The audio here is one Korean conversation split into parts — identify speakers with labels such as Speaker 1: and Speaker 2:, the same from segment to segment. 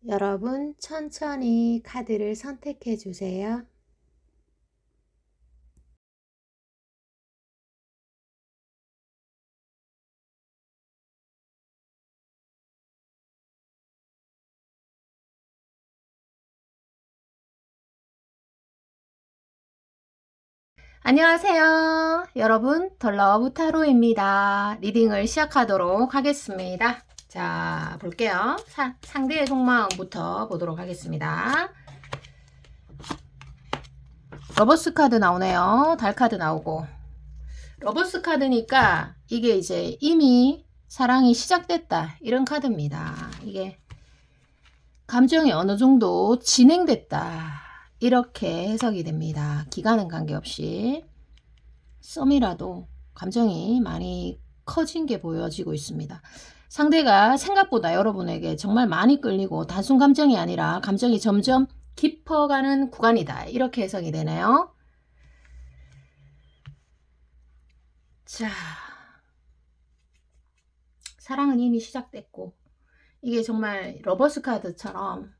Speaker 1: 여러분, 천천히 카드를 선택해 주세요. 안녕하세요. 여러분, 덜러브 타로입니다. 리딩을 시작하도록 하겠습니다. 자, 볼게요. 상대의 속마음부터 보도록 하겠습니다. 러버스 카드 나오네요. 달 카드 나오고. 러버스 카드니까 이게 이제 이미 사랑이 시작됐다. 이런 카드입니다. 이게 감정이 어느 정도 진행됐다. 이렇게 해석이 됩니다. 기간은 관계없이. 썸이라도 감정이 많이 커진 게 보여지고 있습니다. 상대가 생각보다 여러분에게 정말 많이 끌리고 단순 감정이 아니라 감정이 점점 깊어가는 구간이다. 이렇게 해석이 되네요. 자, 사랑은 이미 시작됐고 이게 정말 러버스 카드처럼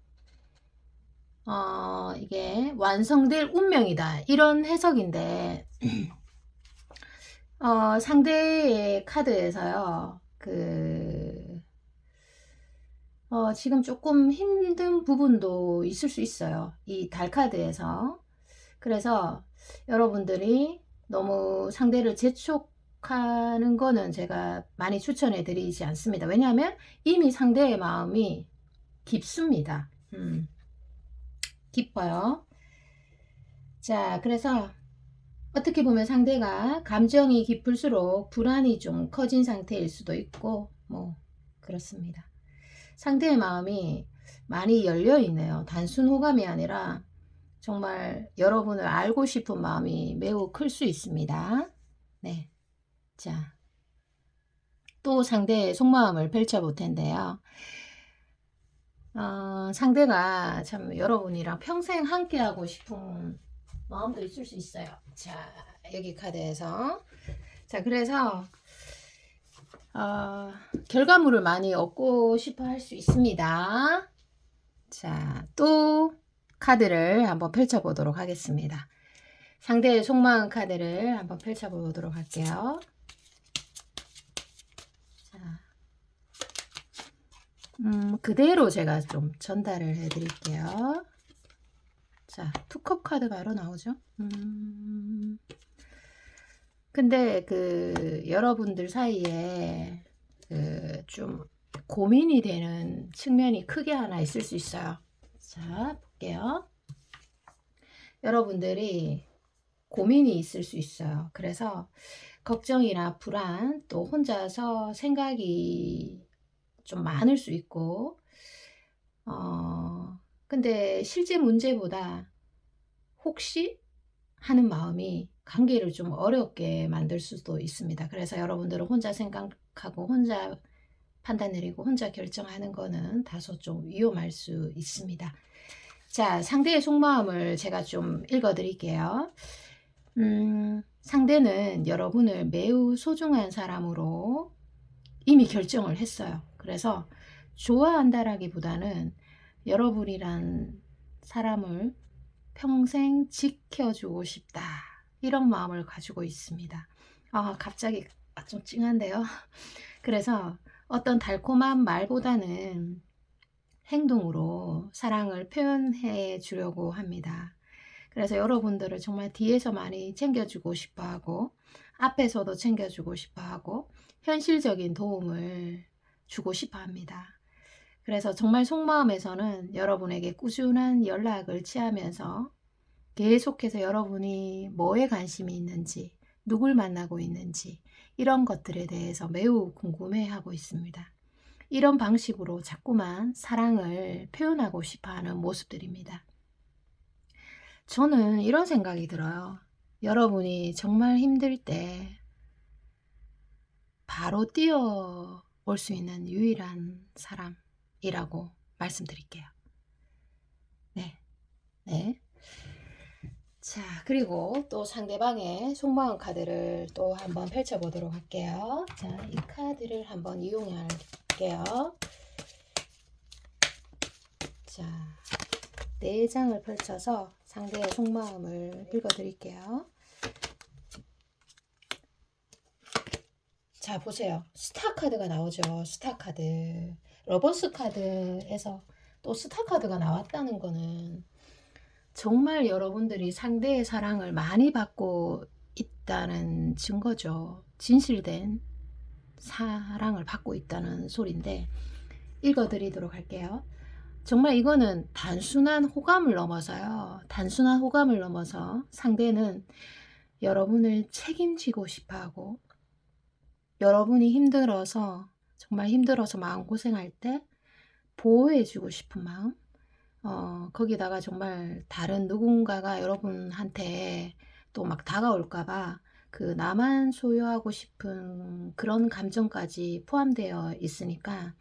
Speaker 1: 이게 완성될 운명이다. 이런 해석인데 상대의 카드에서요. 지금 조금 힘든 부분도 있을 수 있어요. 이 달 카드에서. 그래서 여러분들이 너무 상대를 재촉하는 거는 제가 많이 추천해 드리지 않습니다. 왜냐하면 이미 상대의 마음이 깊습니다. 깊어요. 자, 그래서 어떻게 보면 상대가 감정이 깊을수록 불안이 좀 커진 상태일 수도 있고, 그렇습니다. 상대의 마음이 많이 열려 있네요. 단순 호감이 아니라 정말 여러분을 알고 싶은 마음이 매우 클 수 있습니다. 네. 자, 또 상대의 속마음을 펼쳐볼 텐데요. 상대가 참 여러분이랑 평생 함께하고 싶은 마음도 있을 수 있어요. 자, 여기 카드에서. 자, 그래서 결과물을 많이 얻고 싶어 할 수 있습니다. 자, 또 카드를 한번 펼쳐보도록 하겠습니다. 상대의 속마음 카드를 한번 펼쳐보도록 할게요. 자, 그대로 제가 좀 전달을 해드릴게요. 자, 투컵 카드 바로 나오죠. 근데 여러분들 사이에 좀 고민이 되는 측면이 크게 하나 있을 수 있어요. 자, 볼게요. 여러분들이 고민이 있을 수 있어요. 그래서 걱정이나 불안, 또 혼자서 생각이 좀 많을 수 있고, 근데 실제 문제보다 혹시 하는 마음이 관계를 좀 어렵게 만들 수도 있습니다. 그래서 여러분들은 혼자 생각하고 혼자 판단 내리고 혼자 결정하는 거는 다소 좀 위험할 수 있습니다. 자, 상대의 속마음을 제가 좀 읽어 드릴게요. 상대는 여러분을 매우 소중한 사람으로 이미 결정을 했어요. 그래서 좋아한다라기보다는 여러분이란 사람을 평생 지켜주고 싶다. 이런 마음을 가지고 있습니다. 갑자기 좀 찡한데요. 그래서 어떤 달콤한 말보다는 행동으로 사랑을 표현해 주려고 합니다. 그래서 여러분들을 정말 뒤에서 많이 챙겨주고 싶어 하고, 앞에서도 챙겨주고 싶어 하고, 현실적인 도움을 주고 싶어 합니다. 그래서 정말 속마음에서는 여러분에게 꾸준한 연락을 취하면서 계속해서 여러분이 뭐에 관심이 있는지, 누굴 만나고 있는지, 이런 것들에 대해서 매우 궁금해하고 있습니다. 이런 방식으로 자꾸만 사랑을 표현하고 싶어 하는 모습들입니다. 저는 이런 생각이 들어요. 여러분이 정말 힘들 때 바로 뛰어올 수 있는 유일한 사람이라고 말씀드릴게요. 네. 네. 자, 그리고 또 상대방의 속마음 카드를 또 한번 펼쳐보도록 할게요. 자, 이 카드를 한번 이용할게요. 자, 4장을 펼쳐서 상대의 속마음을 읽어드릴게요. 자, 보세요. 스타 카드가 나오죠. 스타 카드. 러버스 카드에서 또 스타 카드가 나왔다는 거는 정말 여러분들이 상대의 사랑을 많이 받고 있다는 증거죠. 진실된 사랑을 받고 있다는 소리인데 읽어드리도록 할게요. 정말 이거는 단순한 호감을 넘어서요. 단순한 호감을 넘어서 상대는 여러분을 책임지고 싶어하고 여러분이 힘들어서 정말 힘들어서 마음고생할 때 보호해주고 싶은 마음, 거기다가 정말 다른 누군가가 여러분한테 또 막 다가올까봐 그 나만 소유하고 싶은 그런 감정까지 포함되어 있으니까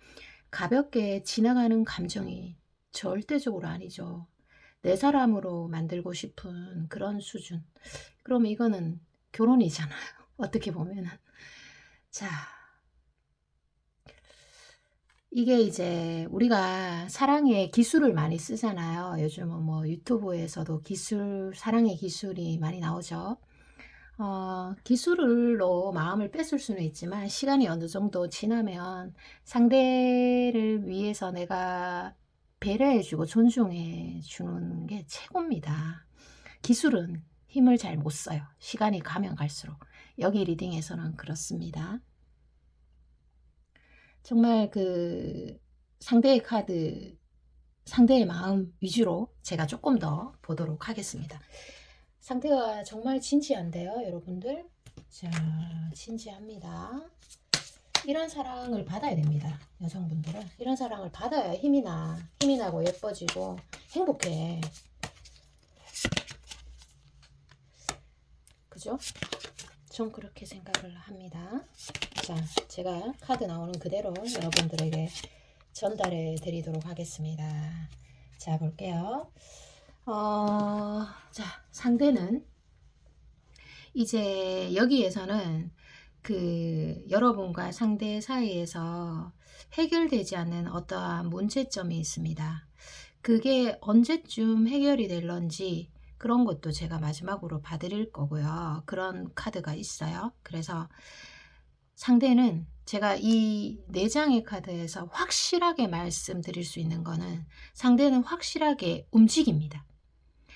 Speaker 1: 가볍게 지나가는 감정이 절대적으로 아니죠. 내 사람으로 만들고 싶은 그런 수준. 그러면 이거는 결혼이잖아요. 어떻게 보면은. 자, 이게 이제 우리가 사랑의 기술을 많이 쓰잖아요. 요즘은 뭐 유튜브에서도 사랑의 기술이 많이 나오죠. 기술로 마음을 뺏을 수는 있지만 시간이 어느 정도 지나면 상대를 위해서 내가 배려해주고 존중해주는 게 최고입니다. 기술은 힘을 잘 못 써요. 시간이 가면 갈수록. 여기 리딩에서는 그렇습니다. 정말 그 상대의 카드, 상대의 마음 위주로 제가 조금 더 보도록 하겠습니다. 상대가 정말 진지한데요, 여러분들. 자, 진지합니다. 이런 사랑을 받아야 됩니다. 여성분들은 이런 사랑을 받아야 힘이 나고 예뻐지고 행복해. 그죠? 전 그렇게 생각을 합니다. 자, 제가 카드 나오는 그대로 여러분들에게 전달해 드리도록 하겠습니다. 자, 볼게요. 자, 상대는 이제 여기에서는 그 여러분과 상대 사이에서 해결되지 않는 어떠한 문제점이 있습니다. 그게 언제쯤 해결이 될런지 그런 것도 제가 마지막으로 봐드릴 거고요. 그런 카드가 있어요. 그래서 상대는 제가 이 4장의 카드에서 확실하게 말씀드릴 수 있는 거는 상대는 확실하게 움직입니다.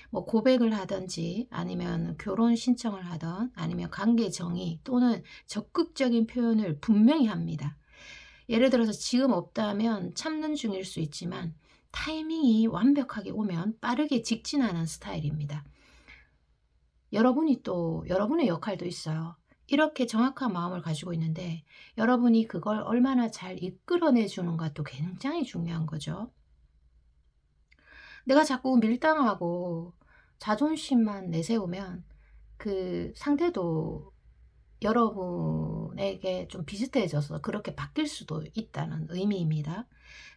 Speaker 1: 뭐 고백을 하든지 아니면 결혼 신청을 하든 아니면 관계 정의 또는 적극적인 표현을 분명히 합니다. 예를 들어서 지금 없다면 참는 중일 수 있지만 타이밍이 완벽하게 오면 빠르게 직진하는 스타일입니다. 여러분이 또 여러분의 역할도 있어요. 이렇게 정확한 마음을 가지고 있는데 여러분이 그걸 얼마나 잘 이끌어내 주는 것도 굉장히 중요한 거죠. 내가 자꾸 밀당하고 자존심만 내세우면 그 상대도 여러분에게 좀 비슷해져서 그렇게 바뀔 수도 있다는 의미입니다.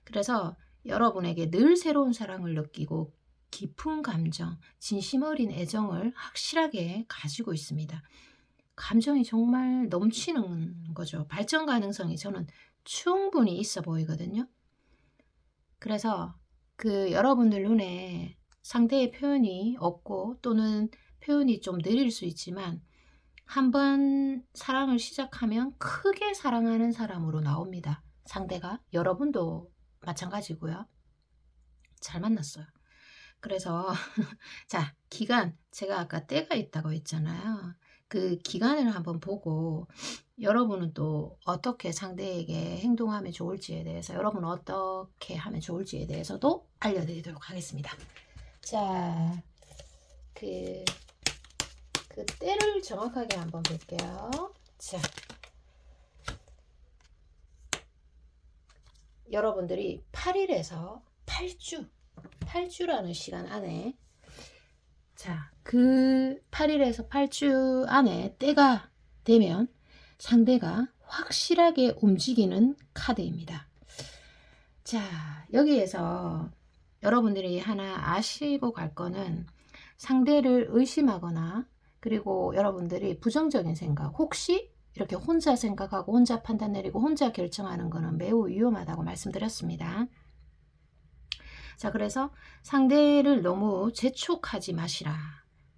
Speaker 1: 그래서 여러분에게 늘 새로운 사랑을 느끼고 깊은 감정, 진심 어린 애정을 확실하게 가지고 있습니다. 감정이 정말 넘치는 거죠. 발전 가능성이 저는 충분히 있어 보이거든요. 그래서 그 여러분들 눈에 상대의 표현이 없고 또는 표현이 좀 느릴 수 있지만 한번 사랑을 시작하면 크게 사랑하는 사람으로 나옵니다. 상대가. 여러분도 마찬가지고요. 잘 만났어요. 그래서 자, 기간, 제가 아까 때가 있다고 했잖아요. 그 기간을 한번 보고 여러분은 또 어떻게 상대에게 행동하면 좋을지에 대해서 여러분은 어떻게 하면 좋을지에 대해서도 알려드리도록 하겠습니다. 자, 그 때를 정확하게 한번 볼게요. 자, 여러분들이 8일에서 8주라는 시간 안에 자, 그 8일에서 8주 안에 때가 되면 상대가 확실하게 움직이는 카드입니다. 자, 여기에서 여러분들이 하나 아시고 갈 거는 상대를 의심하거나 그리고 여러분들이 부정적인 생각, 혹시 이렇게 혼자 생각하고 혼자 판단 내리고 혼자 결정하는 거는 매우 위험하다고 말씀드렸습니다. 자, 그래서 상대를 너무 재촉하지 마시라.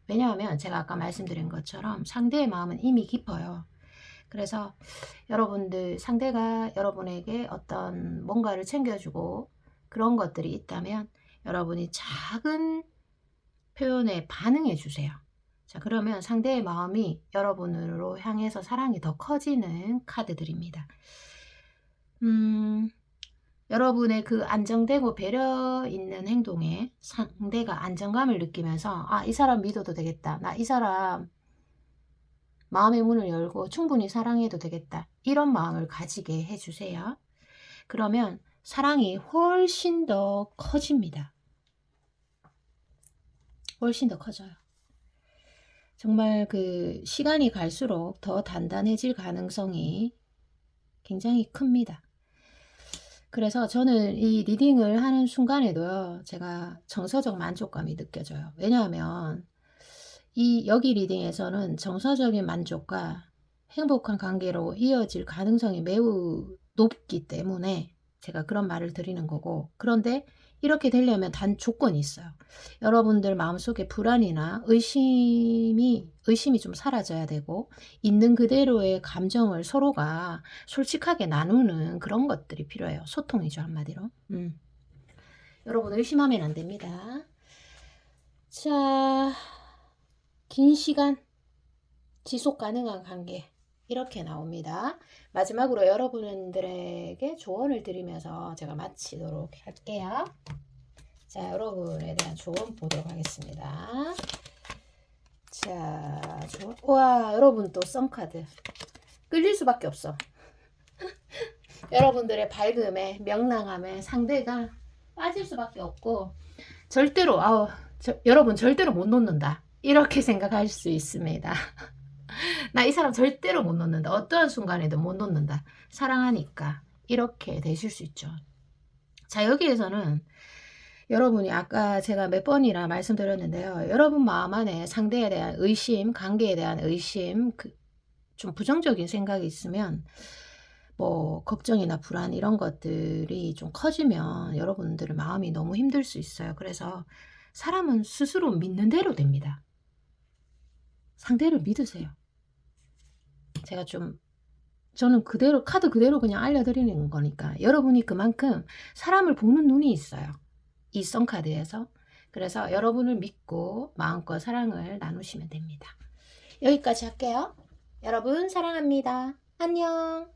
Speaker 1: 왜냐하면 제가 아까 말씀드린 것처럼 상대의 마음은 이미 깊어요. 그래서 여러분들 상대가 여러분에게 어떤 뭔가를 챙겨주고 그런 것들이 있다면 여러분이 작은 표현에 반응해 주세요. 자, 그러면 상대의 마음이 여러분으로 향해서 사랑이 더 커지는 카드들입니다. 여러분의 그 안정되고 배려 있는 행동에 상대가 안정감을 느끼면서 아, 이 사람 믿어도 되겠다. 나 이 사람 마음의 문을 열고 충분히 사랑해도 되겠다. 이런 마음을 가지게 해주세요. 그러면 사랑이 훨씬 더 커집니다. 훨씬 더 커져요. 정말 그 시간이 갈수록 더 단단해질 가능성이 굉장히 큽니다. 그래서 저는 이 리딩을 하는 순간에도요, 제가 정서적 만족감이 느껴져요. 왜냐하면 여기 리딩에서는 정서적인 만족과 행복한 관계로 이어질 가능성이 매우 높기 때문에 제가 그런 말을 드리는 거고, 그런데 이렇게 되려면 단 조건이 있어요. 여러분들 마음속에 불안이나 의심이 좀 사라져야 되고, 있는 그대로의 감정을 서로가 솔직하게 나누는 그런 것들이 필요해요. 소통이죠, 한마디로. 여러분 의심하면 안 됩니다. 자, 긴 시간 지속 가능한 관계 이렇게 나옵니다. 마지막으로 여러분들에게 조언을 드리면서 제가 마치도록 할게요. 자, 여러분에 대한 조언 보도록 하겠습니다. 자, 와, 여러분 또 썸카드 끌릴 수밖에 없어. 여러분들의 밝음에 명랑함에 상대가 빠질 수밖에 없고, 절대로 여러분 절대로 못 놓는다 이렇게 생각할 수 있습니다. 나 이 사람 절대로 못 놓는다. 어떠한 순간에도 못 놓는다. 사랑하니까 이렇게 되실 수 있죠. 자, 여기에서는 여러분이 아까 제가 몇 번이나 말씀드렸는데요. 여러분 마음 안에 상대에 대한 의심, 관계에 대한 의심, 좀 부정적인 생각이 있으면 뭐 걱정이나 불안 이런 것들이 좀 커지면 여러분들의 마음이 너무 힘들 수 있어요. 그래서 사람은 스스로 믿는 대로 됩니다. 상대를 믿으세요. 저는 그대로 카드 그대로 그냥 알려드리는 거니까 여러분이 그만큼 사람을 보는 눈이 있어요. 이 썸카드에서. 그래서 여러분을 믿고 마음껏 사랑을 나누시면 됩니다. 여기까지 할게요. 여러분 사랑합니다. 안녕.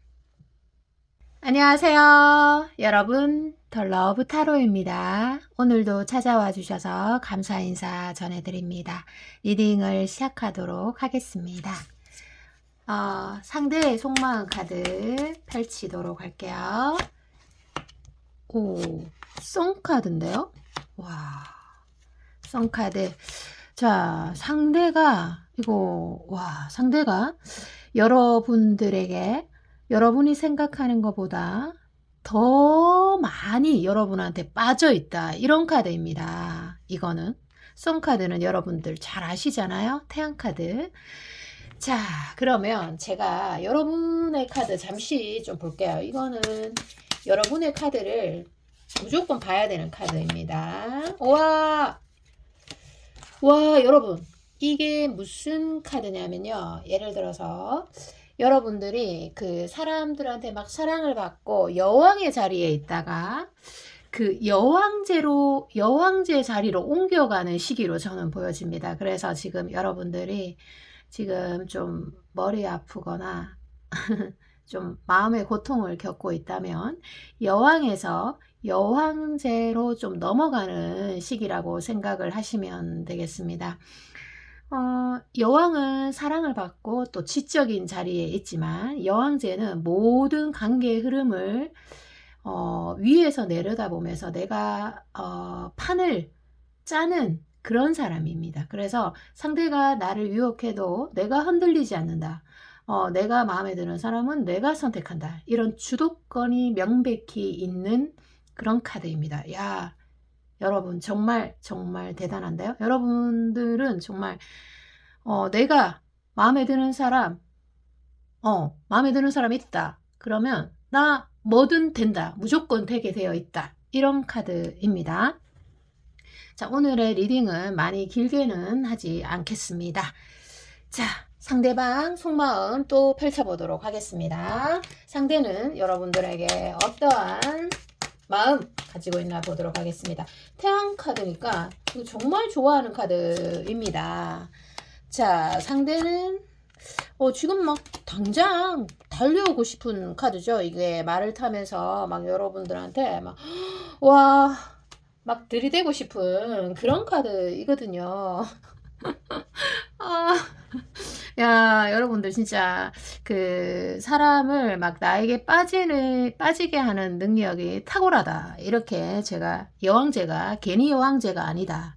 Speaker 1: 안녕하세요. 여러분 더 러브 타로입니다. 오늘도 찾아와 주셔서 감사 인사 전해드립니다. 리딩을 시작하도록 하겠습니다. 상대의 속마음 카드 펼치도록 할게요. 오, 썸카드인데요? 와, 썸카드. 자, 상대가 여러분들에게 여러분이 생각하는 것보다 더 많이 여러분한테 빠져있다. 이런 카드입니다. 이거는. 썸카드는 여러분들 잘 아시잖아요. 태양카드. 자, 그러면 제가 여러분의 카드 잠시 좀 볼게요. 이거는 여러분의 카드를 무조건 봐야 되는 카드입니다. 와, 여러분. 이게 무슨 카드냐면요. 예를 들어서 여러분들이 그 사람들한테 막 사랑을 받고 여왕의 자리에 있다가 그 여왕제 자리로 옮겨가는 시기로 저는 보여집니다. 그래서 지금 여러분들이 지금 좀 머리 아프거나 좀 마음의 고통을 겪고 있다면 여왕에서 여왕제로 좀 넘어가는 시기라고 생각을 하시면 되겠습니다. 여왕은 사랑을 받고 또 지적인 자리에 있지만 여왕제는 모든 관계의 흐름을 위에서 내려다보면서 내가 판을 짜는 그런 사람입니다. 그래서 상대가 나를 유혹해도 내가 흔들리지 않는다. 내가 마음에 드는 사람은 내가 선택한다. 이런 주도권이 명백히 있는 그런 카드입니다. 야, 여러분 정말 대단한데요. 여러분들은 정말 내가 마음에 드는 사람 있다. 그러면 나 뭐든 된다. 무조건 되게 되어 있다. 이런 카드입니다. 자, 오늘의 리딩은 많이 길게는 하지 않겠습니다. 자, 상대방 속마음 또 펼쳐보도록 하겠습니다. 상대는 여러분들에게 어떠한 마음 가지고 있나 보도록 하겠습니다. 태양 카드니까 정말 좋아하는 카드입니다. 자, 상대는 지금 막 당장 달려오고 싶은 카드죠. 이게 말을 타면서 막 여러분들한테 막 들이대고 싶은 그런 카드이거든요. 야, 여러분들 진짜 그 사람을 막 나에게 빠지게 하는 능력이 탁월하다. 이렇게 제가 여왕제가 괜히 여왕제가 아니다.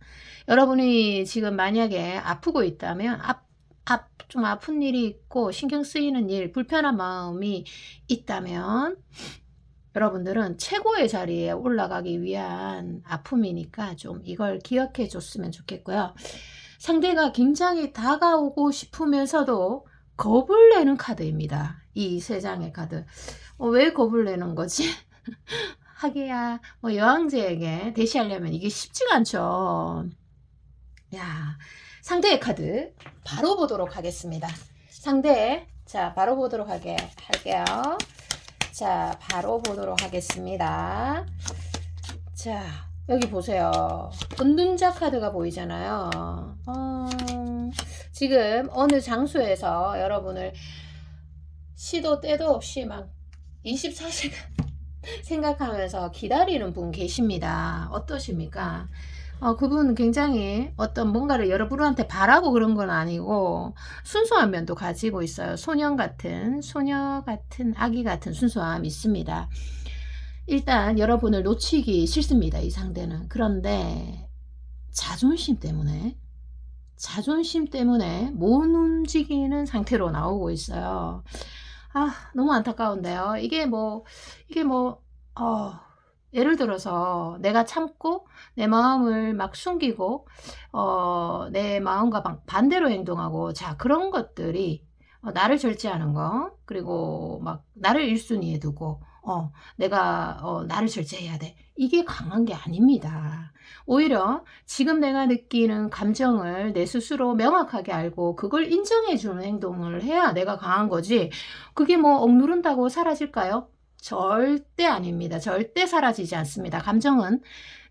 Speaker 1: 여러분이 지금 만약에 아프고 있다면 좀 아픈 일이 있고 신경 쓰이는 일, 불편한 마음이 있다면 여러분들은 최고의 자리에 올라가기 위한 아픔이니까 좀 이걸 기억해 줬으면 좋겠고요. 상대가 굉장히 다가오고 싶으면서도 겁을 내는 카드입니다. 이 세 장의 카드. 왜 겁을 내는 거지? 하기야 여왕제에게 대시하려면 이게 쉽지가 않죠. 야, 상대의 카드 바로 보도록 하겠습니다. 자, 바로 보도록 할게요. 자, 바로 보도록 하겠습니다. 자, 여기 보세요. 은둔자 카드가 보이잖아요. 지금 어느 장소에서 여러분을 시도 때도 없이 막 24시간 생각하면서 기다리는 분 계십니다. 어떠십니까? 그분 굉장히 어떤 뭔가를 여러분한테 바라고 그런 건 아니고 순수한 면도 가지고 있어요. 소녀 같은 아기 같은 순수함이 있습니다. 일단 여러분을 놓치기 싫습니다. 이 상대는. 그런데 자존심 때문에 못 움직이는 상태로 나오고 있어요. 너무 안타까운데요. 예를 들어서 내가 참고 내 마음을 막 숨기고 내 마음과 반대로 행동하고, 자, 그런 것들이 나를 절제하는 거, 그리고 막 나를 1순위에 두고 내가 나를 절제해야 돼. 이게 강한 게 아닙니다. 오히려 지금 내가 느끼는 감정을 내 스스로 명확하게 알고 그걸 인정해 주는 행동을 해야 내가 강한 거지. 그게 억누른다고 사라질까요? 절대 아닙니다. 절대 사라지지 않습니다. 감정은,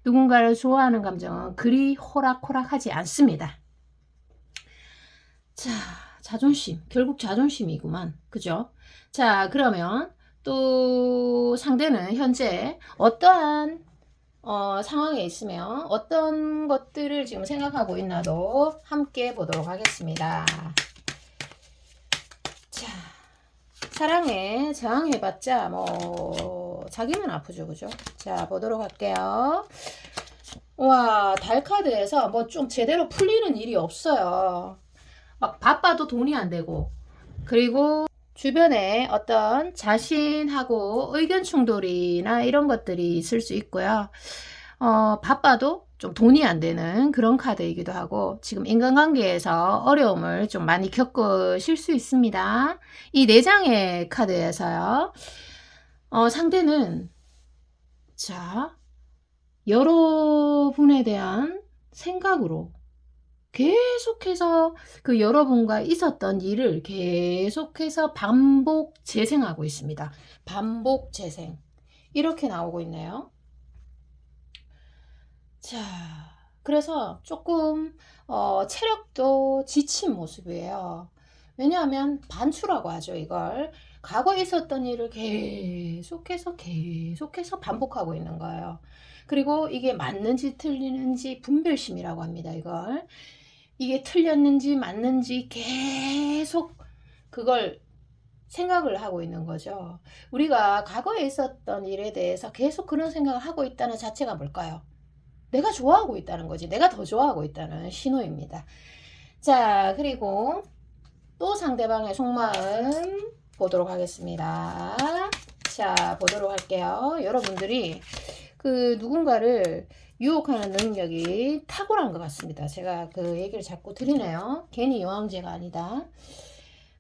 Speaker 1: 누군가를 좋아하는 감정은 그리 호락호락하지 않습니다. 자, 자존심. 결국 자존심이구만. 그죠? 자, 그러면 또 상대는 현재 어떠한 상황에 있으면 어떤 것들을 지금 생각하고 있나도 함께 보도록 하겠습니다. 자, 사랑에 저항해봤자 자기만 아프죠. 그죠? 자, 보도록 할게요. 와, 달 카드에서 좀 제대로 풀리는 일이 없어요. 막 바빠도 돈이 안 되고, 그리고 주변에 어떤 자신하고 의견 충돌이나 이런 것들이 있을 수 있고요. 바빠도 좀 돈이 안 되는 그런 카드이기도 하고, 지금 인간관계에서 어려움을 좀 많이 겪으실 수 있습니다. 이 4장의 카드에서요. 상대는, 자, 여러분에 대한 생각으로 계속해서 그 여러분과 있었던 일을 계속해서 반복 재생하고 있습니다. 반복 재생. 이렇게 나오고 있네요. 자, 그래서 조금 체력도 지친 모습이에요. 왜냐하면 반추라고 하죠. 이걸 과거에 있었던 일을 계속해서 반복하고 있는 거예요. 그리고 이게 맞는지 틀리는지 분별심이라고 합니다. 이게 틀렸는지 맞는지 계속 그걸 생각을 하고 있는 거죠. 우리가 과거에 있었던 일에 대해서 계속 그런 생각을 하고 있다는 자체가 뭘까요? 내가 좋아하고 있다는 거지. 내가 더 좋아하고 있다는 신호입니다. 자, 그리고 또 상대방의 속마음 보도록 하겠습니다. 자, 보도록 할게요. 여러분들이 그 누군가를 유혹하는 능력이 탁월한 것 같습니다. 제가 그 얘기를 자꾸 드리네요. 괜히 여왕제가 아니다.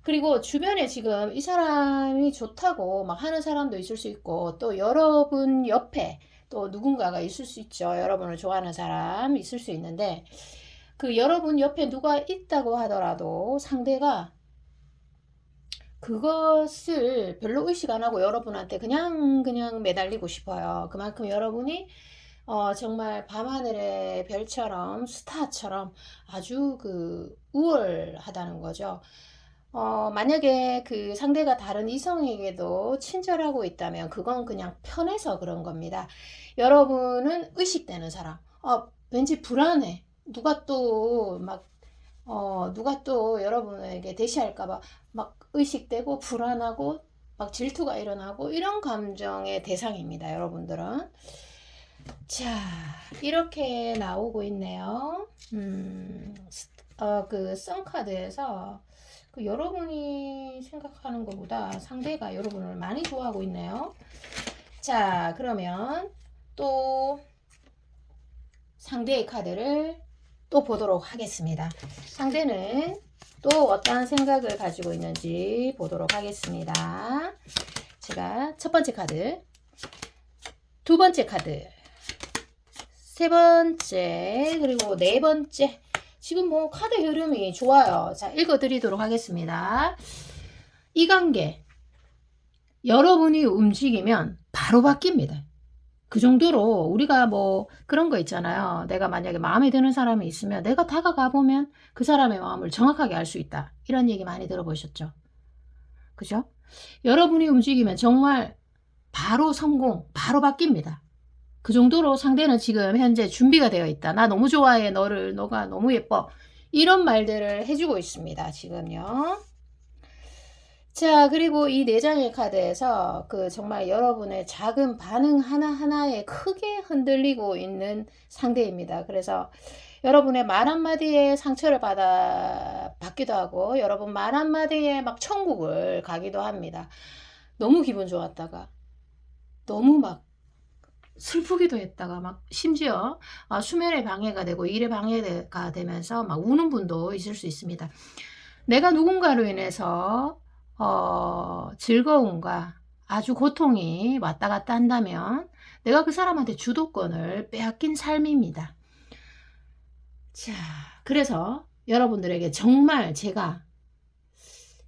Speaker 1: 그리고 주변에 지금 이 사람이 좋다고 막 하는 사람도 있을 수 있고, 또 여러분 옆에 또 누군가가 있을 수 있죠. 여러분을 좋아하는 사람 있을 수 있는데 그 여러분 옆에 누가 있다고 하더라도 상대가 그것을 별로 의식 안 하고 여러분한테 그냥 매달리고 싶어요. 그만큼 여러분이 정말 밤하늘의 별처럼 스타처럼 아주 그 우월하다는 거죠. 만약에 그 상대가 다른 이성에게도 친절하고 있다면 그건 그냥 편해서 그런 겁니다. 여러분은 의식되는 사람. 왠지 불안해. 누가 또 여러분에게 대시할까봐 막 의식되고 불안하고 막 질투가 일어나고 이런 감정의 대상입니다. 여러분들은. 자, 이렇게 나오고 있네요. 그 썬카드에서 그 여러분이 생각하는 것보다 상대가 여러분을 많이 좋아하고 있네요. 자, 그러면 또 상대의 카드를 또 보도록 하겠습니다. 상대는 또 어떠한 생각을 가지고 있는지 보도록 하겠습니다. 제가 첫 번째 카드, 두 번째 카드, 세 번째, 그리고 네 번째. 지금 뭐 카드 흐름이 좋아요. 자, 읽어드리도록 하겠습니다. 이 관계, 여러분이 움직이면 바로 바뀝니다. 그 정도로 우리가 뭐 그런 거 있잖아요. 내가 만약에 마음에 드는 사람이 있으면 내가 다가가 보면 그 사람의 마음을 정확하게 알 수 있다. 이런 얘기 많이 들어보셨죠? 그죠? 여러분이 움직이면 정말 바로 성공, 바로 바뀝니다. 그 정도로 상대는 지금 현재 준비가 되어 있다. 나 너무 좋아해. 너가 너무 예뻐. 이런 말들을 해주고 있습니다. 지금요. 자, 그리고 이 4장의 카드에서 그 정말 여러분의 작은 반응 하나하나에 크게 흔들리고 있는 상대입니다. 그래서 여러분의 말 한마디에 상처를 받기도 하고 여러분 말 한마디에 막 천국을 가기도 합니다. 너무 기분 좋았다가 너무 막 슬프기도 했다가 막 심지어 수면에 방해가 되고 일에 방해가 되면서 막 우는 분도 있을 수 있습니다. 내가 누군가로 인해서 즐거움과 아주 고통이 왔다 갔다 한다면 내가 그 사람한테 주도권을 빼앗긴 삶입니다. 자, 그래서 여러분들에게 정말 제가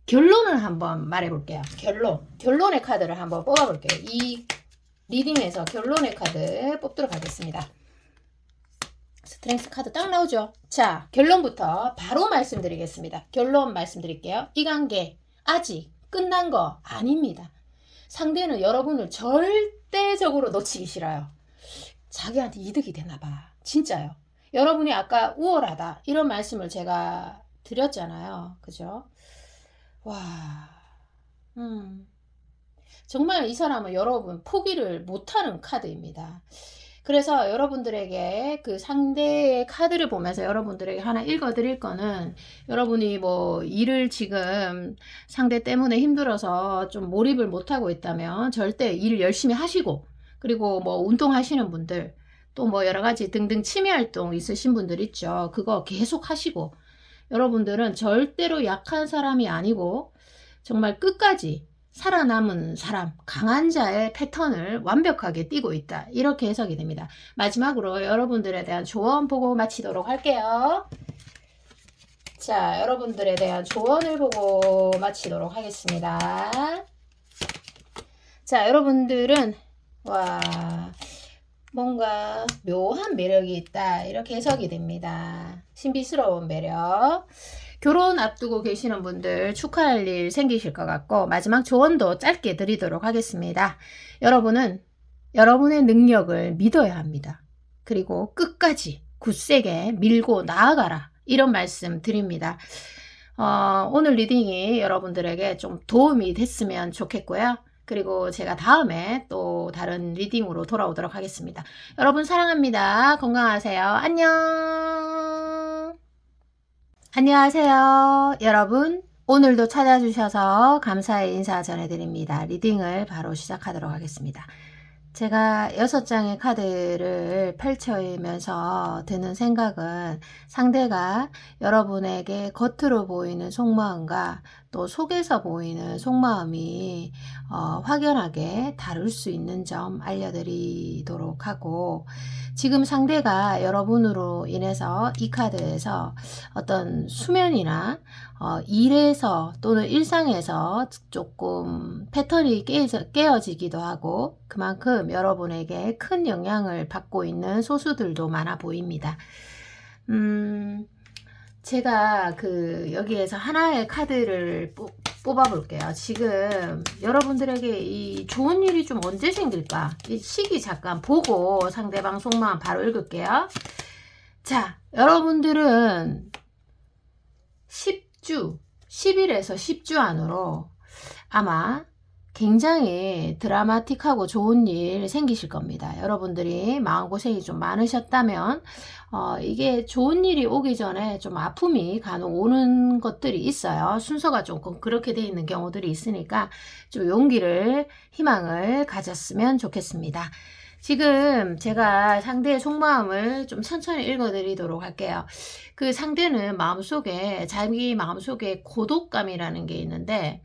Speaker 1: 결론을 한번 말해볼게요. 결론의 카드를 한번 뽑아볼게요. 이 리딩에서 결론의 카드 뽑도록 하겠습니다. 스트렝스 카드 딱 나오죠. 자, 결론부터 바로 말씀드리겠습니다. 결론 말씀드릴게요. 이 관계 아직 끝난 거 아닙니다. 상대는 여러분을 절대적으로 놓치기 싫어요. 자기한테 이득이 되나봐. 진짜요. 여러분이 아까 우월하다 이런 말씀을 제가 드렸잖아요. 그죠? 와, 정말 이 사람은 여러분 포기를 못하는 카드입니다. 그래서 여러분들에게 그 상대의 카드를 보면서 여러분들에게 하나 읽어드릴 거는 여러분이 뭐 일을 지금 상대 때문에 힘들어서 좀 몰입을 못하고 있다면 절대 일을 열심히 하시고 그리고 뭐 운동하시는 분들 또 뭐 여러가지 등등 취미활동 있으신 분들 있죠. 그거 계속 하시고 여러분들은 절대로 약한 사람이 아니고 정말 끝까지 살아남은 사람, 강한 자의 패턴을 완벽하게 띠고 있다. 이렇게 해석이 됩니다. 마지막으로 여러분들에 대한 조언 보고 마치도록 할게요. 자, 여러분들에 대한 조언을 보고 마치도록 하겠습니다. 자, 여러분들은 뭔가 묘한 매력이 있다. 이렇게 해석이 됩니다. 신비스러운 매력. 결혼 앞두고 계시는 분들 축하할 일 생기실 것 같고 마지막 조언도 짧게 드리도록 하겠습니다. 여러분은 여러분의 능력을 믿어야 합니다. 그리고 끝까지 굳세게 밀고 나아가라. 이런 말씀 드립니다. 오늘 리딩이 여러분들에게 좀 도움이 됐으면 좋겠고요. 그리고 제가 다음에 또 다른 리딩으로 돌아오도록 하겠습니다. 여러분 사랑합니다. 건강하세요. 안녕. 안녕하세요. 여러분 오늘도 찾아주셔서 감사의 인사 전해드립니다. 리딩을 바로 시작하도록 하겠습니다. 제가 6장의 카드를 펼쳐면서 드는 생각은 상대가 여러분에게 겉으로 보이는 속마음과 또 속에서 보이는 속마음이 확연하게 다를 수 있는 점 알려드리도록 하고, 지금 상대가 여러분으로 인해서 이 카드에서 어떤 수면이나 일에서 또는 일상에서 조금 패턴이 깨어지기도 하고, 그만큼 여러분에게 큰 영향을 받고 있는 소수들도 많아 보입니다. 제가 여기에서 하나의 카드를 뽑아 볼게요. 지금 여러분들에게 이 좋은 일이 좀 언제 생길까? 이 시기 잠깐 보고 상대방 속마음 바로 읽을게요. 자, 여러분들은 10일에서 10주 안으로 아마 굉장히 드라마틱하고 좋은 일 생기실 겁니다. 여러분들이 마음고생이 좀 많으셨다면 이게 좋은 일이 오기 전에 좀 아픔이 간혹 오는 것들이 있어요. 순서가 조금 그렇게 되어 있는 경우들이 있으니까 좀 용기를, 희망을 가졌으면 좋겠습니다. 지금 제가 상대의 속마음을 좀 천천히 읽어드리도록 할게요. 그 상대는 자기 마음속에 고독감이라는 게 있는데,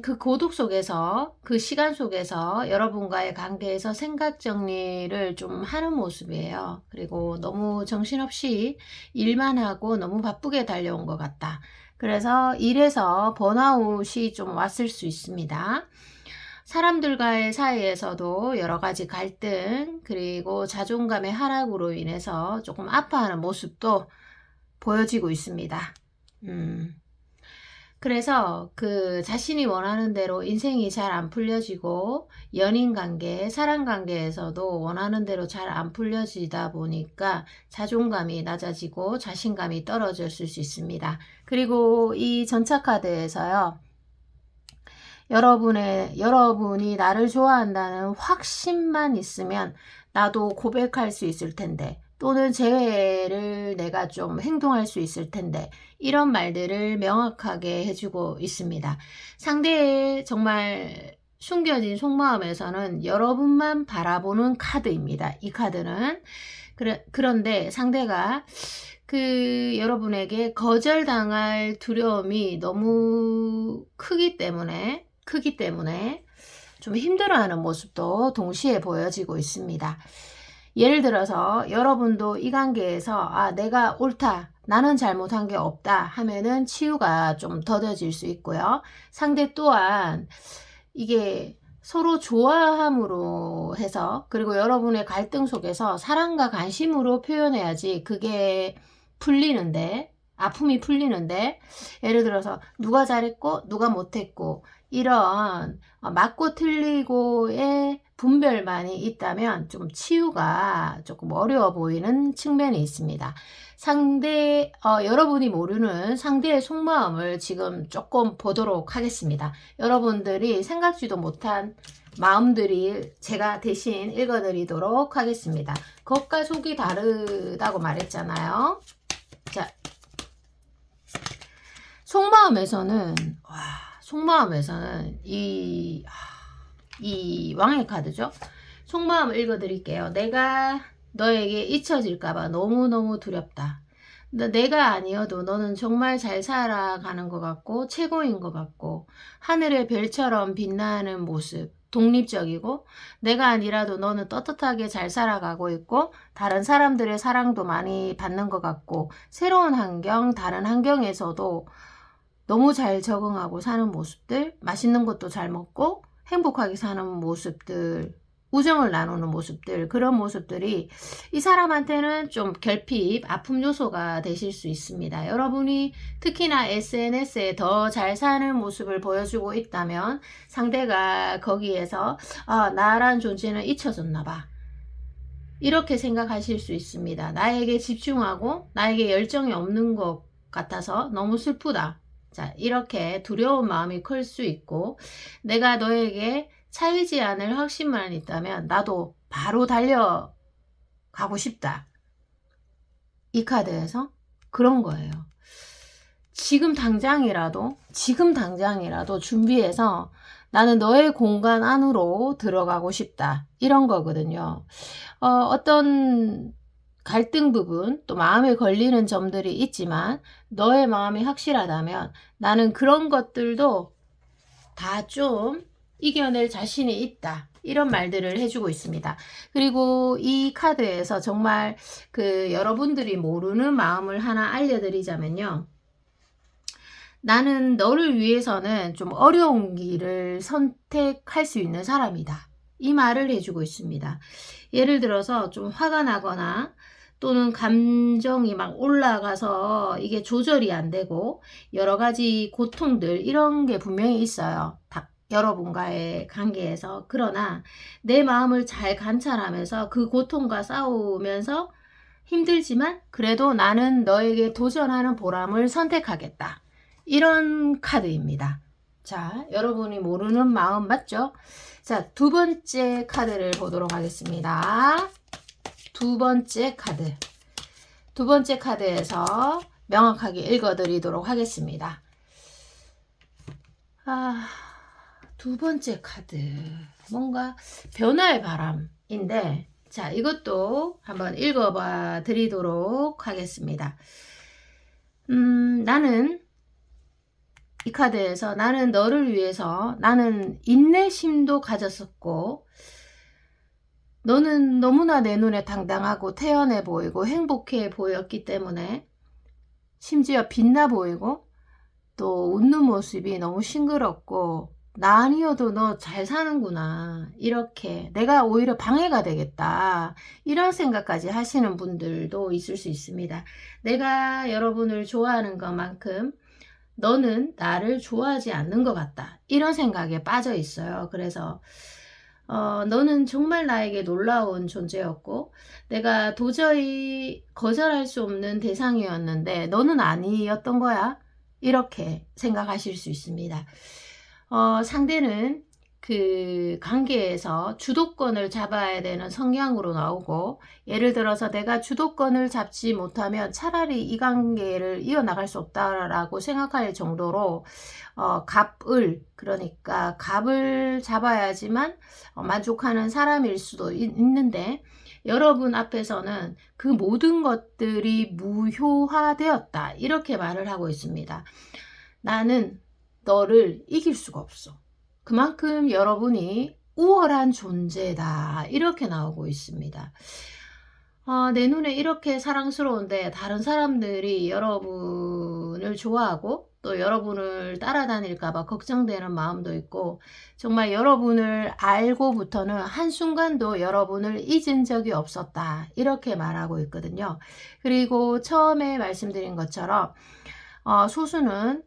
Speaker 1: 그 고독 속에서, 그 시간 속에서 여러분과의 관계에서 생각 정리를 좀 하는 모습이에요. 그리고 너무 정신없이 일만 하고 너무 바쁘게 달려온 것 같다. 그래서 일에서 번아웃이 좀 왔을 수 있습니다. 사람들과의 사이에서도 여러 가지 갈등, 그리고 자존감의 하락으로 인해서 조금 아파하는 모습도 보여지고 있습니다. 그래서 자신이 원하는 대로 인생이 잘 안 풀려지고, 연인관계, 사랑관계에서도 원하는 대로 잘 안 풀려지다 보니까 자존감이 낮아지고 자신감이 떨어졌을 수 있습니다. 그리고 이 전차카드에서요, 여러분이 나를 좋아한다는 확신만 있으면 나도 고백할 수 있을 텐데, 또는 재회를 내가 좀 행동할 수 있을 텐데, 이런 말들을 명확하게 해주고 있습니다. 상대의 정말 숨겨진 속마음에서는 여러분만 바라보는 카드입니다. 이 카드는. 그런데 상대가 여러분에게 거절당할 두려움이 너무 크기 때문에 좀 힘들어하는 모습도 동시에 보여지고 있습니다. 예를 들어서 여러분도 이 관계에서 내가 옳다, 나는 잘못한 게 없다 하면은 치유가 좀 더뎌질 수 있고요. 상대 또한 이게 서로 좋아함으로 해서, 그리고 여러분의 갈등 속에서 사랑과 관심으로 표현해야지 그게 풀리는데, 아픔이 풀리는데, 예를 들어서 누가 잘했고 누가 못했고 이런 맞고 틀리고의 분별만이 있다면 좀 치유가 조금 어려워 보이는 측면이 있습니다. 여러분이 모르는 상대의 속마음을 지금 조금 보도록 하겠습니다. 여러분들이 생각지도 못한 마음들이 제가 대신 읽어드리도록 하겠습니다. 겉과 속이 다르다고 말했잖아요. 자, 속마음에서는 이 왕의 카드죠. 속마음을 읽어드릴게요. 내가 너에게 잊혀질까봐 너무너무 두렵다. 내가 아니어도 너는 정말 잘 살아가는 것 같고 최고인 것 같고 하늘의 별처럼 빛나는 모습, 독립적이고, 내가 아니라도 너는 떳떳하게 잘 살아가고 있고 다른 사람들의 사랑도 많이 받는 것 같고, 새로운 환경, 다른 환경에서도 너무 잘 적응하고 사는 모습들, 맛있는 것도 잘 먹고 행복하게 사는 모습들, 우정을 나누는 모습들, 그런 모습들이 이 사람한테는 좀 결핍, 아픔 요소가 되실 수 있습니다. 여러분이 특히나 SNS에 더 잘 사는 모습을 보여주고 있다면 상대가 거기에서 나란 존재는 잊혀졌나 봐, 이렇게 생각하실 수 있습니다. 나에게 집중하고 나에게 열정이 없는 것 같아서 너무 슬프다. 자, 이렇게 두려운 마음이 클 수 있고, 내가 너에게 차이지 않을 확신만 있다면 나도 바로 달려가고 싶다. 이 카드에서 그런 거예요. 지금 당장이라도 준비해서 나는 너의 공간 안으로 들어가고 싶다, 이런 거거든요. 어떤 갈등 부분, 또 마음에 걸리는 점들이 있지만 너의 마음이 확실하다면 나는 그런 것들도 다 좀 이겨낼 자신이 있다. 이런 말들을 해주고 있습니다. 그리고 이 카드에서 정말 여러분들이 모르는 마음을 하나 알려드리자면요. 나는 너를 위해서는 좀 어려운 길을 선택할 수 있는 사람이다. 이 말을 해주고 있습니다. 예를 들어서 좀 화가 나거나 또는 감정이 막 올라가서 이게 조절이 안 되고 여러 가지 고통들 이런 게 분명히 있어요. 여러분과의 관계에서. 그러나 내 마음을 잘 관찰하면서 그 고통과 싸우면서 힘들지만 그래도 나는 너에게 도전하는 보람을 선택하겠다. 이런 카드입니다. 자, 여러분이 모르는 마음 맞죠? 자, 두 번째 카드를 보도록 하겠습니다. 두 번째 카드. 두 번째 카드에서 명확하게 읽어드리도록 하겠습니다. 두 번째 카드. 뭔가 변화의 바람인데, 자, 이것도 한번 읽어봐 드리도록 하겠습니다. 나는 이 카드에서 나는 너를 위해서 나는 인내심도 가졌었고 너는 너무나 내 눈에 당당하고 태연해 보이고 행복해 보였기 때문에 심지어 빛나 보이고 또 웃는 모습이 너무 싱그럽고 나 아니어도 너 잘 사는구나 이렇게 내가 오히려 방해가 되겠다 이런 생각까지 하시는 분들도 있을 수 있습니다. 내가 여러분을 좋아하는 것만큼 너는 나를 좋아하지 않는 것 같다 이런 생각에 빠져 있어요. 그래서 너는 정말 나에게 놀라운 존재였고 내가 도저히 거절할 수 없는 대상이었는데 너는 아니었던 거야 이렇게 생각하실 수 있습니다. 상대는 그 관계에서 주도권을 잡아야 되는 성향으로 나오고 예를 들어서 내가 주도권을 잡지 못하면 차라리 이 관계를 이어나갈 수 없다라고 생각할 정도로 그러니까 갑을 잡아야지만 만족하는 사람일 수도 있는데 여러분 앞에서는 그 모든 것들이 무효화되었다 이렇게 말을 하고 있습니다. 나는 너를 이길 수가 없어. 그만큼 여러분이 우월한 존재다 이렇게 나오고 있습니다. 내 눈에 이렇게 사랑스러운데 다른 사람들이 여러분을 좋아하고 또 여러분을 따라다닐까봐 걱정되는 마음도 있고 정말 여러분을 알고부터는 한순간도 여러분을 잊은 적이 없었다 이렇게 말하고 있거든요. 그리고 처음에 말씀드린 것처럼 소수는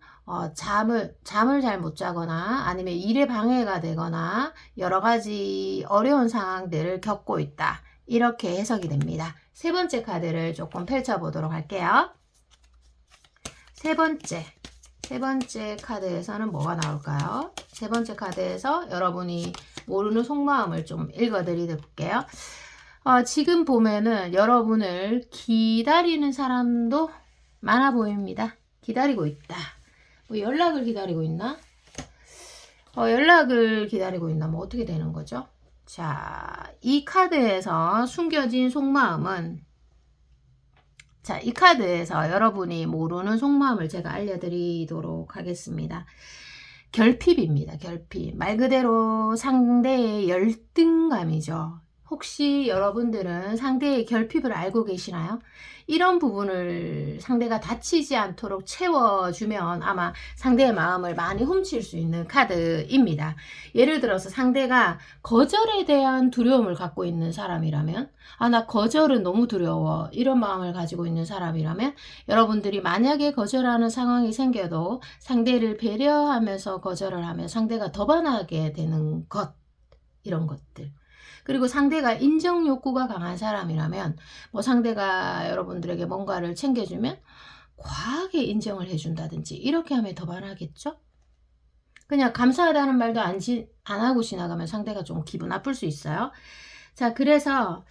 Speaker 1: 잠을 잘 못 자거나 아니면 일에 방해가 되거나 여러 가지 어려운 상황들을 겪고 있다. 이렇게 해석이 됩니다. 세 번째 카드를 조금 펼쳐보도록 할게요. 세 번째 카드에서는 뭐가 나올까요? 세 번째 카드에서 여러분이 모르는 속마음을 좀 읽어드릴게요. 지금 보면은 여러분을 기다리는 사람도 많아 보입니다. 기다리고 있다. 뭐 연락을 기다리고 있나? 연락을 기다리고 있나? 뭐 어떻게 되는 거죠? 자, 이 카드에서 숨겨진 속마음은 자, 이 카드에서 여러분이 모르는 속마음을 제가 알려드리도록 하겠습니다. 결핍입니다. 결핍. 말 그대로 상대의 열등감이죠. 혹시 여러분들은 상대의 결핍을 알고 계시나요? 이런 부분을 상대가 다치지 않도록 채워주면 아마 상대의 마음을 많이 훔칠 수 있는 카드입니다. 예를 들어서 상대가 거절에 대한 두려움을 갖고 있는 사람이라면 나 거절은 너무 두려워 이런 마음을 가지고 있는 사람이라면 여러분들이 만약에 거절하는 상황이 생겨도 상대를 배려하면서 거절을 하면 상대가 더 반하게 되는 것 이런 것들 그리고 상대가 인정 욕구가 강한 사람이라면 뭐 상대가 여러분들에게 뭔가를 챙겨주면 과하게 인정을 해준다든지 이렇게 하면 더 반하겠죠? 그냥 감사하다는 말도 안 하고 지나가면 상대가 좀 기분 나쁠 수 있어요. 자, 그래서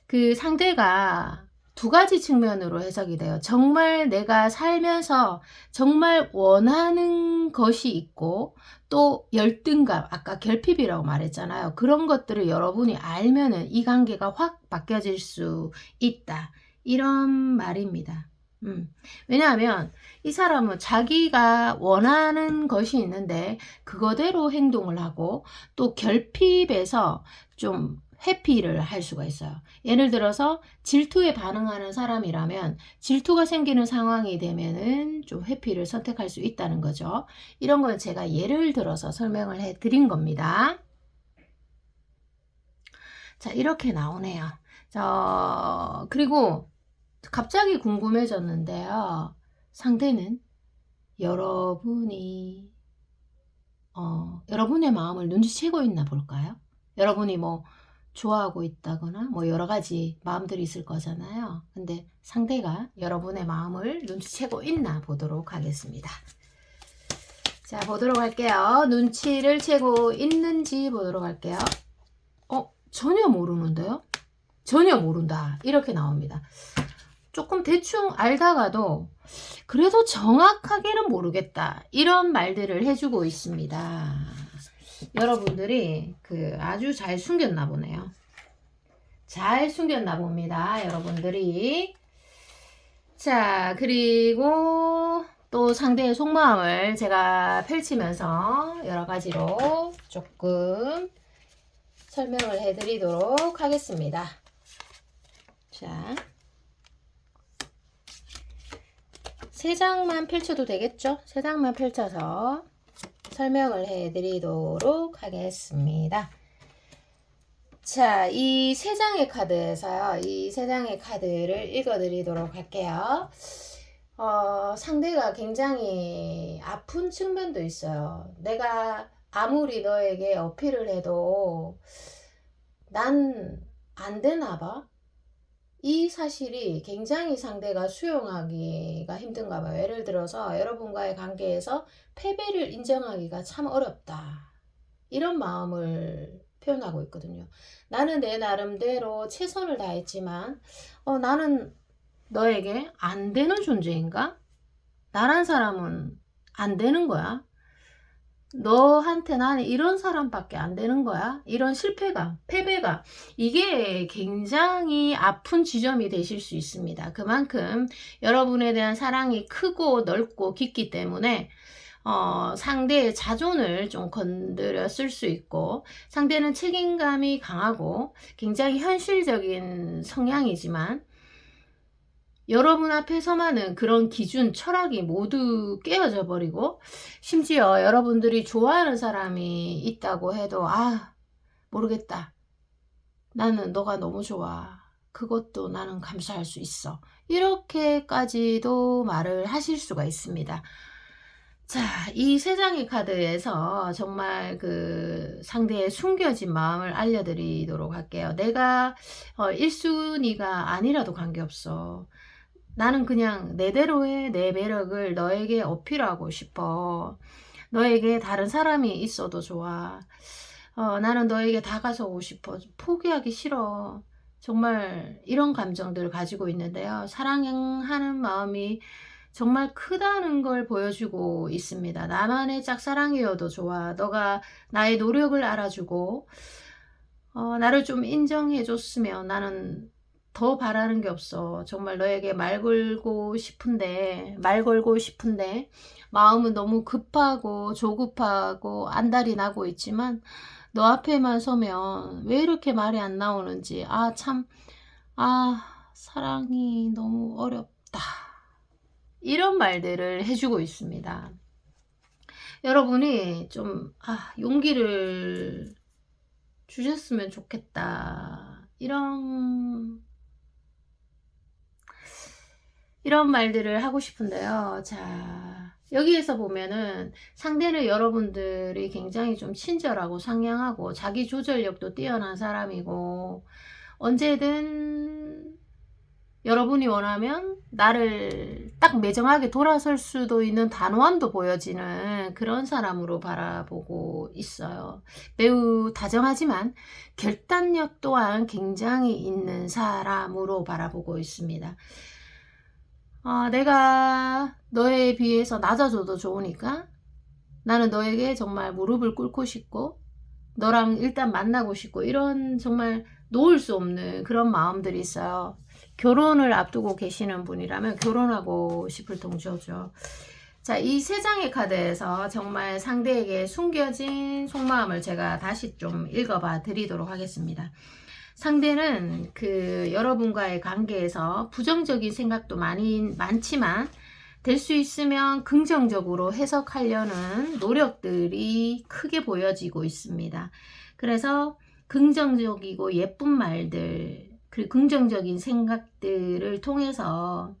Speaker 1: 그 상대가 두 가지 측면으로 해석이 돼요. 정말 내가 살면서 정말 원하는 것이 있고 또 열등감, 아까 결핍이라고 말했잖아요. 그런 것들을 여러분이 알면은 이 관계가 확 바뀌어질 수 있다. 이런 말입니다. 왜냐하면 이 사람은 자기가 원하는 것이 있는데 그거대로 행동을 하고 또 결핍에서 좀 회피를 할 수가 있어요. 예를 들어서 질투에 반응하는 사람이라면 질투가 생기는 상황이 되면은 좀 회피를 선택할 수 있다는 거죠. 이런 건 제가 예를 들어서 설명을 해 드린 겁니다. 자, 이렇게 나오네요. 자, 그리고 갑자기 궁금해졌는데요. 상대는 여러분의 마음을 눈치채고 있나 볼까요? 여러분이 뭐 좋아하고 있다거나 뭐 여러 가지 마음들이 있을 거잖아요. 근데 상대가 여러분의 마음을 눈치채고 있나 보도록 하겠습니다. 자, 보도록 할게요. 눈치를 채고 있는지 보도록 할게요. 전혀 모르는데요? 전혀 모른다. 이렇게 나옵니다. 조금 대충 알다가도 그래도 정확하게는 모르겠다. 이런 말들을 해주고 있습니다. 여러분들이 아주 잘 숨겼나 보네요. 잘 숨겼나 봅니다. 여러분들이. 자, 그리고 또 상대의 속마음을 제가 펼치면서 여러 가지로 조금 설명을 해드리도록 하겠습니다. 자, 3장만 펼쳐도 되겠죠? 3장만 펼쳐서 설명을 해드리도록 하겠습니다. 자, 이 3장의 카드에서요. 이 3장의 카드를 읽어드리도록 할게요. 상대가 굉장히 아픈 측면도 있어요. 내가 아무리 너에게 어필을 해도 난 안 되나 봐. 이 사실이 굉장히 상대가 수용하기가 힘든가 봐요. 예를 들어서 여러분과의 관계에서 패배를 인정하기가 참 어렵다. 이런 마음을 표현하고 있거든요. 나는 내 나름대로 최선을 다했지만 나는 너에게 안 되는 존재인가? 나란 사람은 안 되는 거야. 너한테 나는 이런 사람밖에 안 되는 거야. 이런 실패감, 패배감, 이게 굉장히 아픈 지점이 되실 수 있습니다. 그만큼 여러분에 대한 사랑이 크고 넓고 깊기 때문에 상대의 자존을 좀 건드렸을 수 있고, 상대는 책임감이 강하고 굉장히 현실적인 성향이지만 여러분 앞에서만은 그런 기준, 철학이 모두 깨어져 버리고, 심지어 여러분들이 좋아하는 사람이 있다고 해도 모르겠다. 나는 너가 너무 좋아. 그것도 나는 감수할 수 있어. 이렇게까지도 말을 하실 수가 있습니다. 자, 이 3장의 카드에서 정말 상대의 숨겨진 마음을 알려드리도록 할게요. 내가 1순위가 아니라도 관계없어. 나는 그냥 내대로의 내 매력을 너에게 어필하고 싶어. 너에게 다른 사람이 있어도 좋아. 나는 너에게 다가서고 싶어. 포기하기 싫어. 정말 이런 감정들을 가지고 있는데요. 사랑하는 마음이 정말 크다는 걸 보여주고 있습니다. 나만의 짝사랑이어도 좋아. 너가 나의 노력을 알아주고 나를 좀 인정해줬으면 나는 더 바라는 게 없어. 정말 너에게 말 걸고 싶은데 마음은 너무 급하고 조급하고 안달이 나고 있지만 너 앞에만 서면 왜 이렇게 말이 안 나오는지 사랑이 너무 어렵다. 이런 말들을 해주고 있습니다. 여러분이 좀 용기를 주셨으면 좋겠다. 이런 말들을 하고 싶은데요. 자, 여기에서 보면은 상대는 여러분들이 굉장히 좀 친절하고 상냥하고 자기 조절력도 뛰어난 사람이고, 언제든 여러분이 원하면 나를 딱 매정하게 돌아설 수도 있는 단호함도 보여지는 그런 사람으로 바라보고 있어요. 매우 다정하지만 결단력 또한 굉장히 있는 사람으로 바라보고 있습니다. 내가 너에 비해서 낮아져도 좋으니까 나는 너에게 정말 무릎을 꿇고 싶고 너랑 일단 만나고 싶고 이런 정말 놓을 수 없는 그런 마음들이 있어요. 결혼을 앞두고 계시는 분이라면 결혼하고 싶을 동조죠. 자, 이 세 장의 카드에서 정말 상대에게 숨겨진 속마음을 제가 다시 좀 읽어봐 드리도록 하겠습니다. 상대는 그 여러분과의 관계에서 부정적인 생각도 많지만 될 수 있으면 긍정적으로 해석하려는 노력들이 크게 보여지고 있습니다. 그래서 긍정적이고 예쁜 말들, 그리고 긍정적인 생각들을 통해서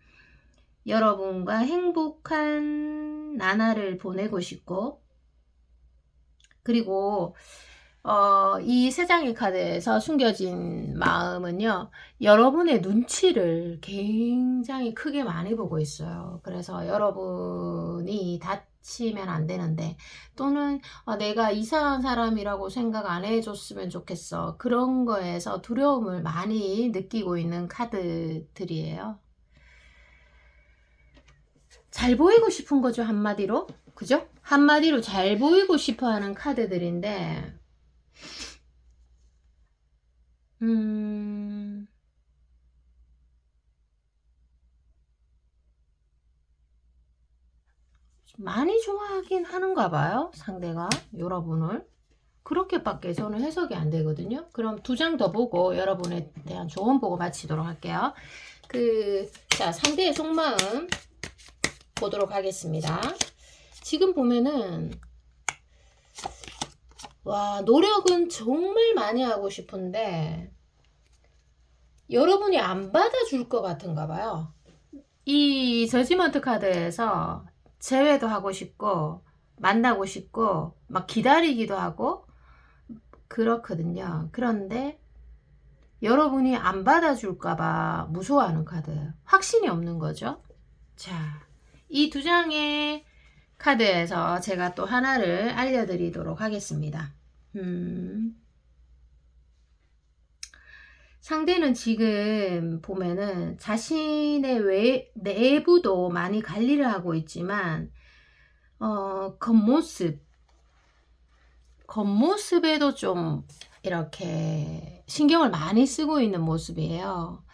Speaker 1: 여러분과 행복한 나날을 보내고 싶고, 그리고 이 세 장의 카드에서 숨겨진 마음은요, 여러분의 눈치를 굉장히 크게 많이 보고 있어요. 그래서 여러분이 다치면 안 되는데, 또는 내가 이상한 사람이라고 생각 안 해줬으면 좋겠어. 그런 거에서 두려움을 많이 느끼고 있는 카드들이에요. 잘 보이고 싶은 거죠, 한마디로. 그죠? 한마디로 잘 보이고 싶어 하는 카드들인데, 많이 좋아하긴 하는가 봐요, 상대가 여러분을. 그렇게밖에 저는 해석이 안 되거든요. 그럼 두 장 더 보고 여러분에 대한 조언 보고 마치도록 할게요. 자, 상대의 속마음 보도록 하겠습니다. 지금 보면은, 와, 노력은 정말 많이 하고 싶은데 여러분이 안 받아줄 것 같은가 봐요. 이 저지먼트 카드에서 재회도 하고 싶고 만나고 싶고 막 기다리기도 하고 그렇거든요. 그런데 여러분이 안 받아줄까봐 무서워하는 카드예요. 확신이 없는 거죠. 자, 이 두 장의 카드에서 제가 또 하나를 알려드리도록 하겠습니다. 상대는 지금 보면은 자신의 내부도 많이 관리를 하고 있지만 겉모습에도 좀 이렇게 신경을 많이 쓰고 있는 모습이에요.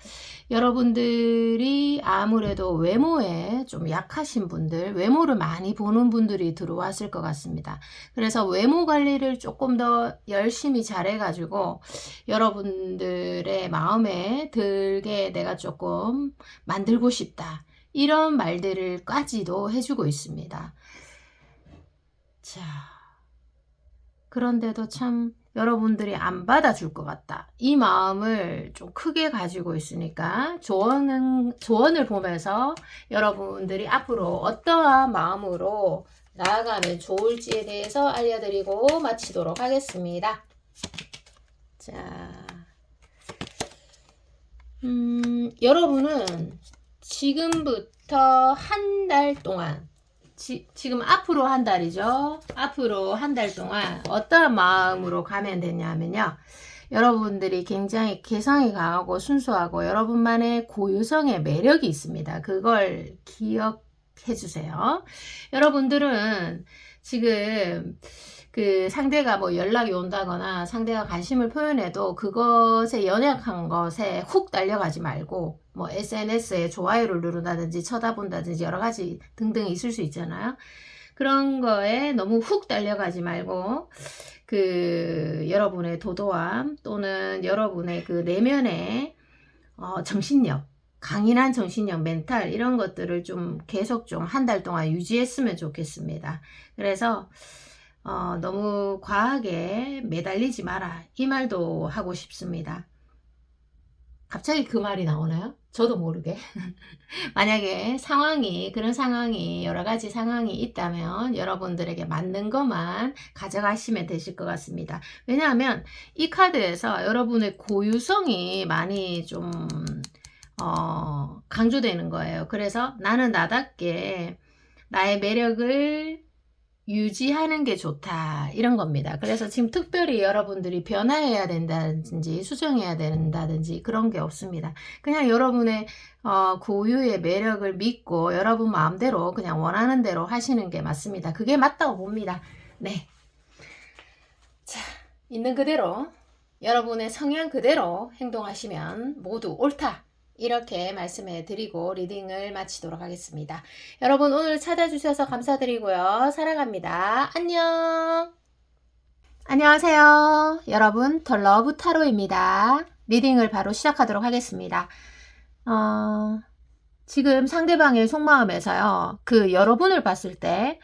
Speaker 1: 여러분들이 아무래도 외모에 좀 약하신 분들, 외모를 많이 보는 분들이 들어왔을 것 같습니다. 그래서 외모 관리를 조금 더 열심히 잘해가지고 여러분들의 마음에 들게 내가 조금 만들고 싶다. 이런 말들을까지도 해주고 있습니다. 자, 그런데도 참 여러분들이 안 받아줄 것 같다. 이 마음을 좀 크게 가지고 있으니까 조언을 보면서 여러분들이 앞으로 어떠한 마음으로 나아가면 좋을지에 대해서 알려드리고 마치도록 하겠습니다. 자, 여러분은 지금부터 한 달 동안 지금 앞으로 한 달이죠. 앞으로 한 달 동안 어떤 마음으로 가면 되냐면요. 여러분들이 굉장히 개성이 강하고 순수하고 여러분만의 고유성의 매력이 있습니다. 그걸 기억해 주세요. 여러분들은 지금 그 상대가 뭐 연락이 온다거나 상대가 관심을 표현해도 그것에 연약한 것에 훅 달려가지 말고 뭐 SNS에 좋아요를 누른다든지 쳐다본다든지 여러 가지 등등 있을 수 있잖아요. 그런 거에 너무 훅 달려가지 말고 여러분의 도도함 또는 여러분의 그 내면의 정신력, 강인한 정신력, 멘탈 이런 것들을 좀 계속 좀 한 달 동안 유지했으면 좋겠습니다. 그래서 너무 과하게 매달리지 마라 이 말도 하고 싶습니다. 갑자기 그 말이 나오나요? 저도 모르게. 만약에 그런 상황이 여러 가지 상황이 있다면 여러분들에게 맞는 것만 가져가시면 되실 것 같습니다. 왜냐하면 이 카드에서 여러분의 고유성이 많이 좀 강조되는 거예요. 그래서 나는 나답게 나의 매력을 유지하는 게 좋다 이런 겁니다. 그래서 지금 특별히 여러분들이 변화해야 된다든지 수정해야 된다든지 그런 게 없습니다. 그냥 여러분의 고유의 매력을 믿고 여러분 마음대로 그냥 원하는 대로 하시는 게 맞습니다. 그게 맞다고 봅니다. 네. 자, 있는 그대로 여러분의 성향 그대로 행동하시면 모두 옳다. 이렇게 말씀해 드리고 리딩을 마치도록 하겠습니다. 여러분 오늘 찾아주셔서 감사드리고요. 사랑합니다. 안녕. 안녕하세요. 여러분 더 러브 타로입니다. 리딩을 바로 시작하도록 하겠습니다. 지금 상대방의 속마음에서요. 그 여러분을 봤을 때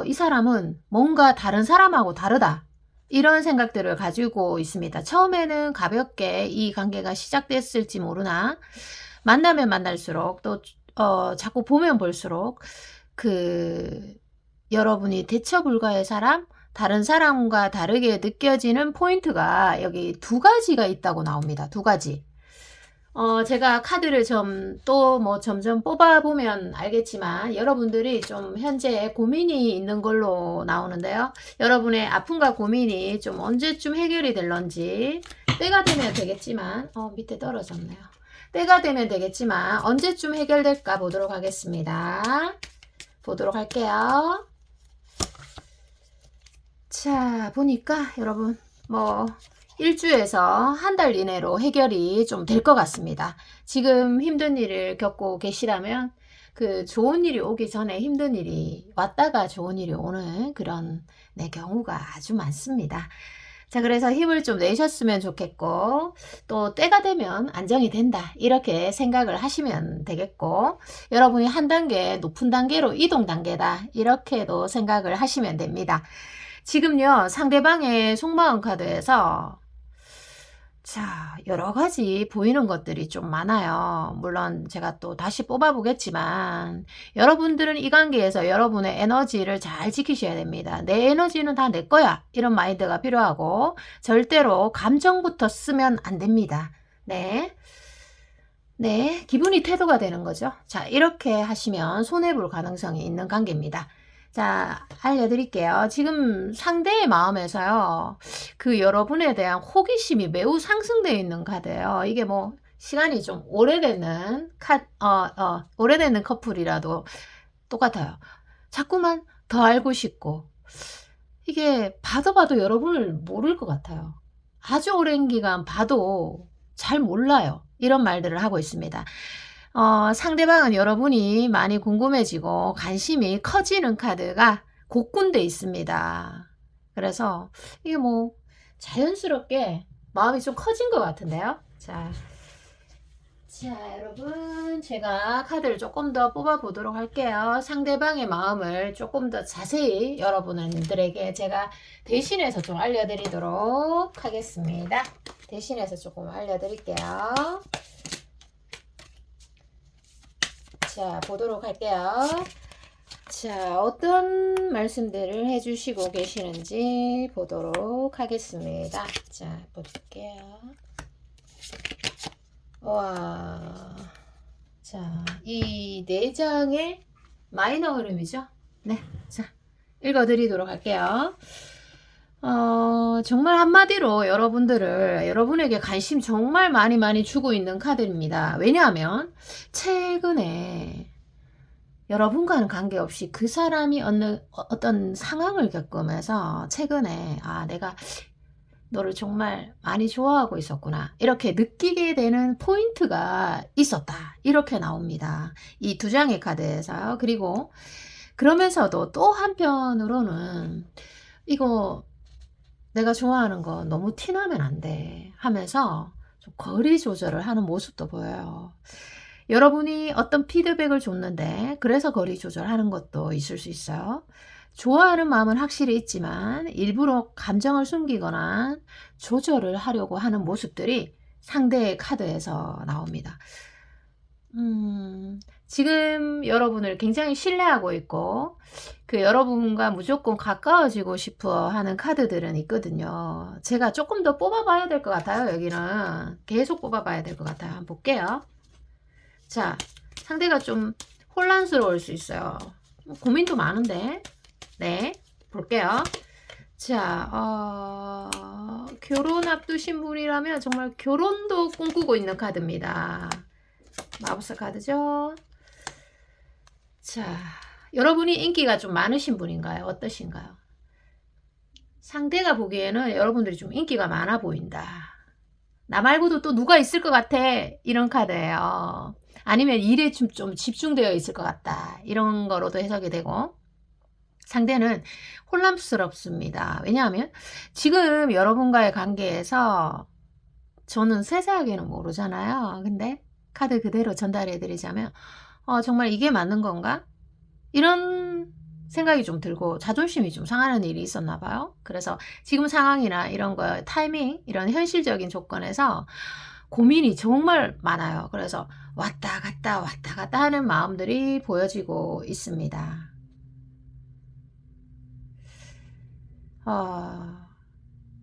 Speaker 1: 이 사람은 뭔가 다른 사람하고 다르다. 이런 생각들을 가지고 있습니다. 처음에는 가볍게 이 관계가 시작됐을지 모르나 만나면 만날수록 또 자꾸 보면 볼수록 그 여러분이 대처 불가의 사람, 다른 사람과 다르게 느껴지는 포인트가 여기 두 가지가 있다고 나옵니다. 두 가지. 제가 카드를 또 뭐 점점 뽑아보면 알겠지만 여러분들이 좀 현재 고민이 있는 걸로 나오는데요. 여러분의 아픔과 고민이 좀 언제쯤 해결이 될런지 때가 되면 되겠지만 밑에 떨어졌네요. 때가 되면 되겠지만 언제쯤 해결될까 보도록 하겠습니다. 보도록 할게요. 자, 보니까 여러분 뭐 일주에서 한 달 이내로 해결이 좀 될 것 같습니다. 지금 힘든 일을 겪고 계시다면 그 좋은 일이 오기 전에 힘든 일이 왔다가 좋은 일이 오는 그런 경우가 아주 많습니다. 자, 그래서 힘을 좀 내셨으면 좋겠고 또 때가 되면 안정이 된다 이렇게 생각을 하시면 되겠고 여러분이 한 단계 높은 단계로 이동 단계다 이렇게도 생각을 하시면 됩니다. 지금요 상대방의 속마음 카드에서 자, 여러 가지 보이는 것들이 좀 많아요. 물론 제가 또 다시 뽑아보겠지만 여러분들은 이 관계에서 여러분의 에너지를 잘 지키셔야 됩니다. 내 에너지는 다 내 거야. 이런 마인드가 필요하고 절대로 감정부터 쓰면 안 됩니다. 네. 네, 기분이 태도가 되는 거죠. 자, 이렇게 하시면 손해볼 가능성이 있는 관계입니다. 자, 알려드릴게요. 지금 상대의 마음에서요, 그 여러분에 대한 호기심이 매우 상승되어 있는 카드예요. 이게 뭐, 시간이 좀 오래되는, 오래되는 커플이라도 똑같아요. 자꾸만 더 알고 싶고, 이게 봐도 여러분을 모를 것 같아요. 아주 오랜 기간 봐도 잘 몰라요. 이런 말들을 하고 있습니다. 상대방은 여러분이 많이 궁금해지고 관심이 커지는 카드가 곡군데 있습니다. 그래서 이게 뭐 자연스럽게 마음이 좀 커진 것 같은데요. 자, 여러분 제가 카드를 조금 더 뽑아 보도록 할게요. 상대방의 마음을 조금 더 자세히 여러분들에게 제가 대신해서 좀 알려드리도록 하겠습니다. 대신해서 조금 알려드릴게요. 자, 보도록 할게요. 자, 어떤 말씀들을 해주시고 계시는지 보도록 하겠습니다. 자, 볼게요. 와, 자, 이 4장의 마이너 흐름이죠. 네, 자, 읽어드리도록 할게요. 정말 한마디로 여러분에게 관심 정말 많이 주고 있는 카드입니다. 왜냐하면 최근에 여러분과는 관계없이 그 사람이 어떤 상황을 겪으면서 최근에 내가 너를 정말 많이 좋아하고 있었구나 이렇게 느끼게 되는 포인트가 있었다 이렇게 나옵니다. 이 2장의 카드에서요. 그리고 그러면서도 또 한편으로는 이거 내가 좋아하는 거 너무 티나면 안 돼 하면서 좀 거리 조절을 하는 모습도 보여요. 여러분이 어떤 피드백을 줬는데 그래서 거리 조절하는 것도 있을 수 있어요. 좋아하는 마음은 확실히 있지만 일부러 감정을 숨기거나 조절을 하려고 하는 모습들이 상대의 카드에서 나옵니다. 지금 여러분을 굉장히 신뢰하고 있고 그 여러분과 무조건 가까워지고 싶어 하는 카드들은 있거든요. 제가 조금 더 뽑아봐야 될 것 같아요. 여기는 계속 뽑아봐야 될 것 같아요. 한번 볼게요. 자, 상대가 좀 혼란스러울 수 있어요. 고민도 많은데 네, 볼게요. 자, 결혼 앞두신 분이라면 정말 결혼도 꿈꾸고 있는 카드입니다. 마법사 카드죠. 자, 여러분이 인기가 좀 많으신 분인가요? 어떠신가요? 상대가 보기에는 여러분들이 좀 인기가 많아 보인다. 나 말고도 또 누가 있을 것 같아. 이런 카드예요. 아니면 일에 좀 집중되어 있을 것 같다. 이런 거로도 해석이 되고, 상대는 혼란스럽습니다. 왜냐하면 지금 여러분과의 관계에서 저는 세세하게는 모르잖아요. 근데 카드 그대로 전달해 드리자면 정말 이게 맞는 건가? 이런 생각이 좀 들고 자존심이 좀 상하는 일이 있었나 봐요. 그래서 지금 상황이나 이런 거 타이밍, 이런 현실적인 조건에서 고민이 정말 많아요. 그래서 왔다 갔다 하는 마음들이 보여지고 있습니다.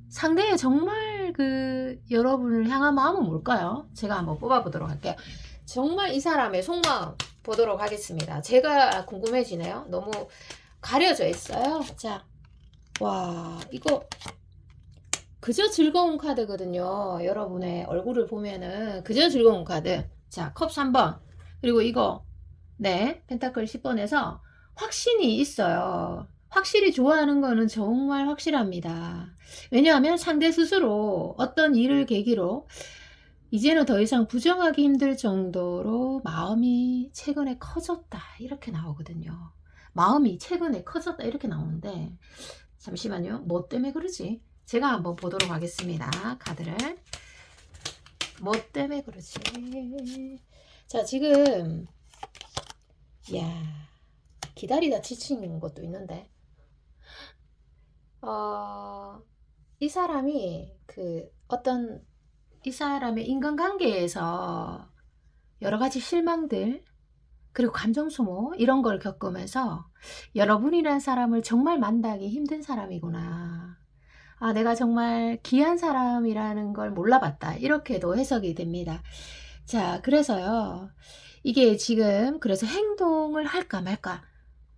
Speaker 1: 상대의 정말 여러분을 향한 마음은 뭘까요? 제가 한번 뽑아보도록 할게요. 정말 이 사람의 속마음 보도록 하겠습니다. 제가 궁금해지네요. 너무 가려져 있어요. 자, 와, 이거 그저 즐거운 카드거든요. 여러분의 얼굴을 보면은 그저 즐거운 카드. 자, 컵 3번. 그리고 이거, 네, 펜타클 10번에서 확신이 있어요. 확실히 좋아하는 거는 정말 확실합니다. 왜냐하면 상대 스스로 어떤 일을 계기로 이제는 더 이상 부정하기 힘들 정도로 마음이 최근에 커졌다. 이렇게 나오거든요. 마음이 최근에 커졌다. 이렇게 나오는데, 잠시만요. 뭐 때문에 그러지? 제가 한번 보도록 하겠습니다. 카드를. 뭐 때문에 그러지? 자, 지금, 야, 기다리다 지친 것도 있는데, 이 사람이 이 사람의 인간관계에서 여러 가지 실망들, 그리고 감정 소모, 이런 걸 겪으면서 여러분이라는 사람을 정말 만나기 힘든 사람이구나. 내가 정말 귀한 사람이라는 걸 몰라봤다. 이렇게도 해석이 됩니다. 자, 그래서요. 이게 지금 그래서 행동을 할까 말까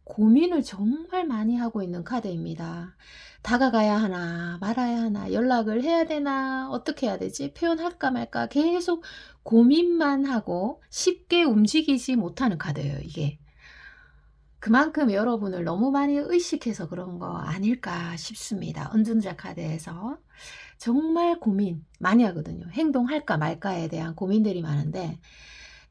Speaker 1: 고민을 정말 많이 하고 있는 카드입니다. 다가가야 하나 말아야 하나 연락을 해야 되나 어떻게 해야 되지 표현할까 말까 계속 고민만 하고 쉽게 움직이지 못하는 카드예요. 이게 그만큼 여러분을 너무 많이 의식해서 그런 거 아닐까 싶습니다. 은둔자 카드에서 정말 고민 많이 하거든요. 행동할까 말까에 대한 고민들이 많은데,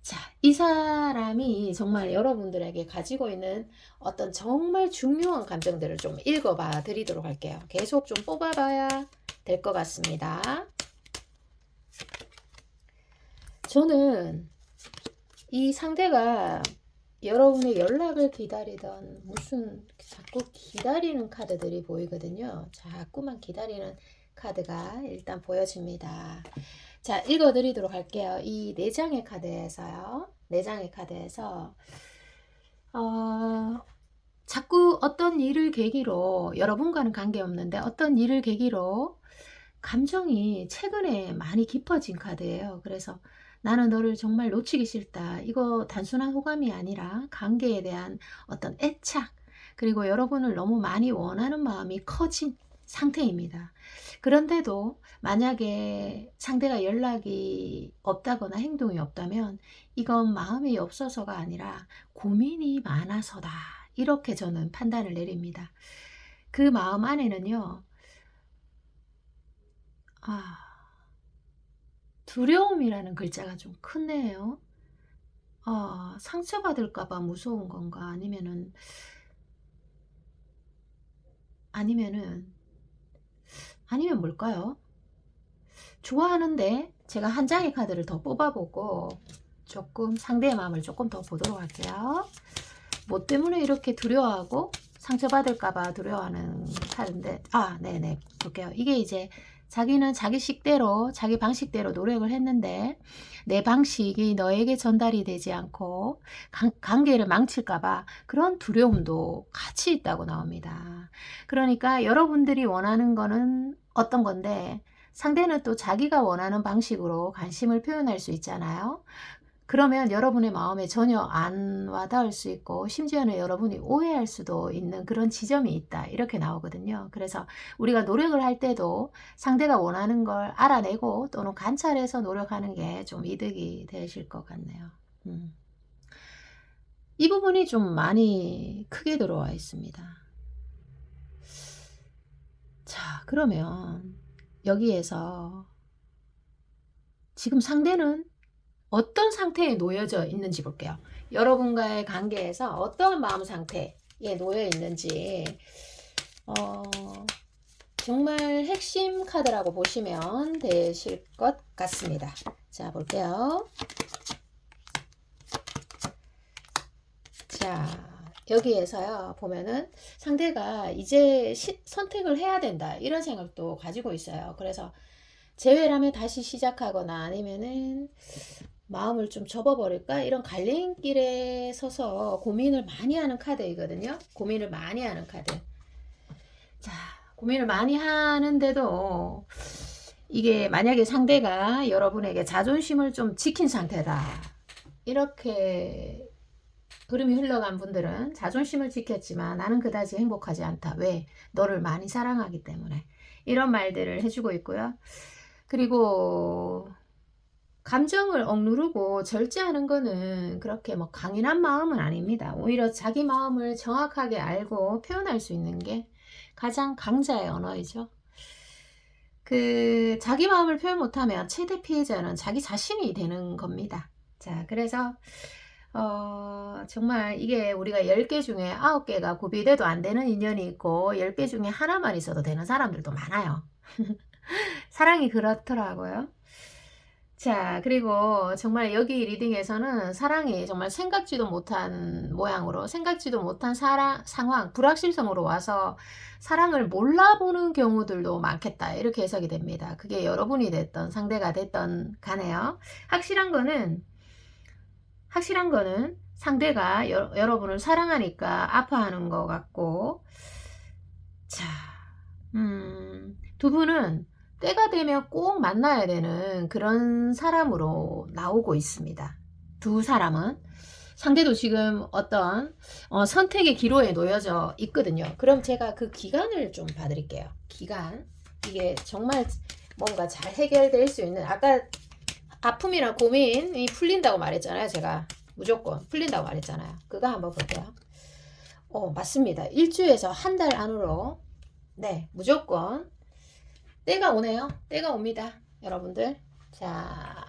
Speaker 1: 자, 이 사람이 정말 여러분들에게 가지고 있는 어떤 정말 중요한 감정들을 좀 읽어봐 드리도록 할게요. 계속 좀 뽑아봐야 될 것 같습니다. 저는 이 상대가 여러분의 연락을 기다리던 무슨 자꾸 기다리는 카드들이 보이거든요. 자꾸만 기다리는 카드가 일단 보여집니다. 자, 읽어드리도록 할게요. 이 4장의 카드에서요. 4장의 카드에서 자꾸 어떤 일을 계기로 여러분과는 관계없는데 어떤 일을 계기로 감정이 최근에 많이 깊어진 카드예요. 그래서 나는 너를 정말 놓치기 싫다. 이거 단순한 호감이 아니라 관계에 대한 어떤 애착, 그리고 여러분을 너무 많이 원하는 마음이 커진 상태입니다. 그런데도 만약에 상대가 연락이 없다거나 행동이 없다면 이건 마음이 없어서가 아니라 고민이 많아서다. 이렇게 저는 판단을 내립니다. 그 마음 안에는요. 두려움이라는 글자가 좀 크네요. 상처받을까봐 무서운 건가? 아니면 뭘까요? 좋아하는데 제가 한 장의 카드를 더 뽑아보고 조금 상대의 마음을 조금 더 보도록 할게요. 뭐 때문에 이렇게 두려워하고 상처받을까봐 두려워하는 카드인데, 네네, 볼게요. 이게 이제 자기는 자기 식대로 자기 방식대로 노력을 했는데 내 방식이 너에게 전달이 되지 않고 관계를 망칠까봐 그런 두려움도 같이 있다고 나옵니다. 그러니까 여러분들이 원하는 거는 어떤 건데 상대는 또 자기가 원하는 방식으로 관심을 표현할 수 있잖아요. 그러면 여러분의 마음에 전혀 안 와닿을 수 있고 심지어는 여러분이 오해할 수도 있는 그런 지점이 있다. 이렇게 나오거든요. 그래서 우리가 노력을 할 때도 상대가 원하는 걸 알아내고 또는 관찰해서 노력하는 게 좀 이득이 되실 것 같네요. 이 부분이 좀 많이 크게 들어와 있습니다. 자, 그러면 여기에서 지금 상대는 어떤 상태에 놓여져 있는지 볼게요. 여러분과의 관계에서 어떠한 마음 상태에 놓여 있는지 정말 핵심 카드라고 보시면 되실 것 같습니다. 자, 볼게요. 자, 여기에서요 보면은 상대가 이제 선택을 해야 된다 이런 생각도 가지고 있어요. 그래서 재회라면 다시 시작하거나 아니면은 마음을 좀 접어버릴까 이런 갈림길에 서서 고민을 많이 하는 카드이거든요. 고민을 많이 하는 카드. 자, 고민을 많이 하는데도 이게 만약에 상대가 여러분에게 자존심을 좀 지킨 상태다 이렇게 흐름이 흘러간 분들은 자존심을 지켰지만 나는 그다지 행복하지 않다. 왜? 너를 많이 사랑하기 때문에. 이런 말들을 해주고 있고요. 그리고 감정을 억누르고 절제하는 거는 그렇게 뭐 강인한 마음은 아닙니다. 오히려 자기 마음을 정확하게 알고 표현할 수 있는 게 가장 강자의 언어이죠. 그 자기 마음을 표현 못하면 최대 피해자는 자기 자신이 되는 겁니다. 자, 그래서 정말 이게 우리가 10개 중에 9개가 구비돼도 안 되는 인연이 있고 10개 중에 하나만 있어도 되는 사람들도 많아요. 사랑이 그렇더라고요. 자, 그리고 정말 여기 리딩에서는 사랑이 정말 생각지도 못한 모양으로 생각지도 못한 상황, 불확실성으로 와서 사랑을 몰라보는 경우들도 많겠다 이렇게 해석이 됩니다. 그게 여러분이 됐던 상대가 됐던 간에요. 확실한 거는 상대가 여러분을 사랑하니까 아파하는 것 같고, 자, 두 분은 때가 되면 꼭 만나야 되는 그런 사람으로 나오고 있습니다. 두 사람은. 상대도 지금 어떤 선택의 기로에 놓여져 있거든요. 그럼 제가 그 기간을 좀 봐드릴게요. 기간. 이게 정말 뭔가 잘 해결될 수 있는, 아까 아픔이랑 고민이 풀린다고 말했잖아요. 제가 무조건 풀린다고 말했잖아요. 그거 한번 볼게요. 맞습니다. 일주에서 한 달 안으로 네, 무조건 때가 오네요. 때가 옵니다. 여러분들. 자,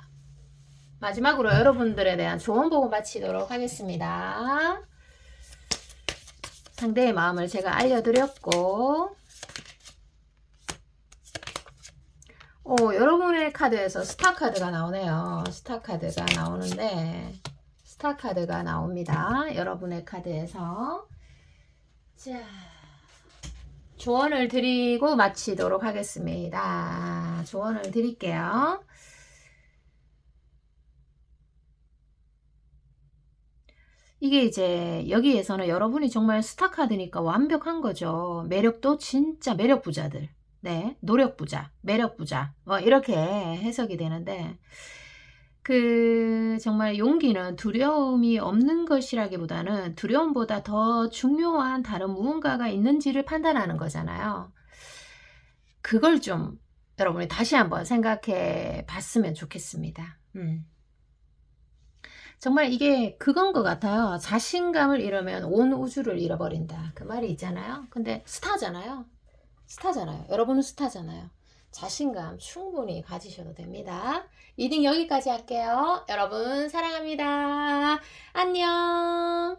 Speaker 1: 마지막으로 여러분들에 대한 조언 보고 마치도록 하겠습니다. 상대의 마음을 제가 알려드렸고, 여러분의 카드에서 스타 카드가 나오네요. 스타 카드가 나오는데, 스타 카드가 나옵니다. 여러분의 카드에서. 자, 조언을 드리고 마치도록 하겠습니다. 조언을 드릴게요. 이게 이제 여기에서는 여러분이 정말 스타 카드니까 완벽한 거죠. 매력도 진짜 매력 부자들. 네, 노력 부자, 매력 부자. 이렇게 해석이 되는데, 정말 용기는 두려움이 없는 것이라기보다는 두려움보다 더 중요한 다른 무언가가 있는지를 판단하는 거잖아요. 그걸 좀 여러분이 다시 한번 생각해 봤으면 좋겠습니다. 정말 이게 그건 것 같아요. 자신감을 잃으면 온 우주를 잃어버린다. 그 말이 있잖아요. 근데 스타잖아요. 여러분은 스타잖아요. 자신감 충분히 가지셔도 됩니다. 리딩 여기까지 할게요. 여러분 사랑합니다. 안녕.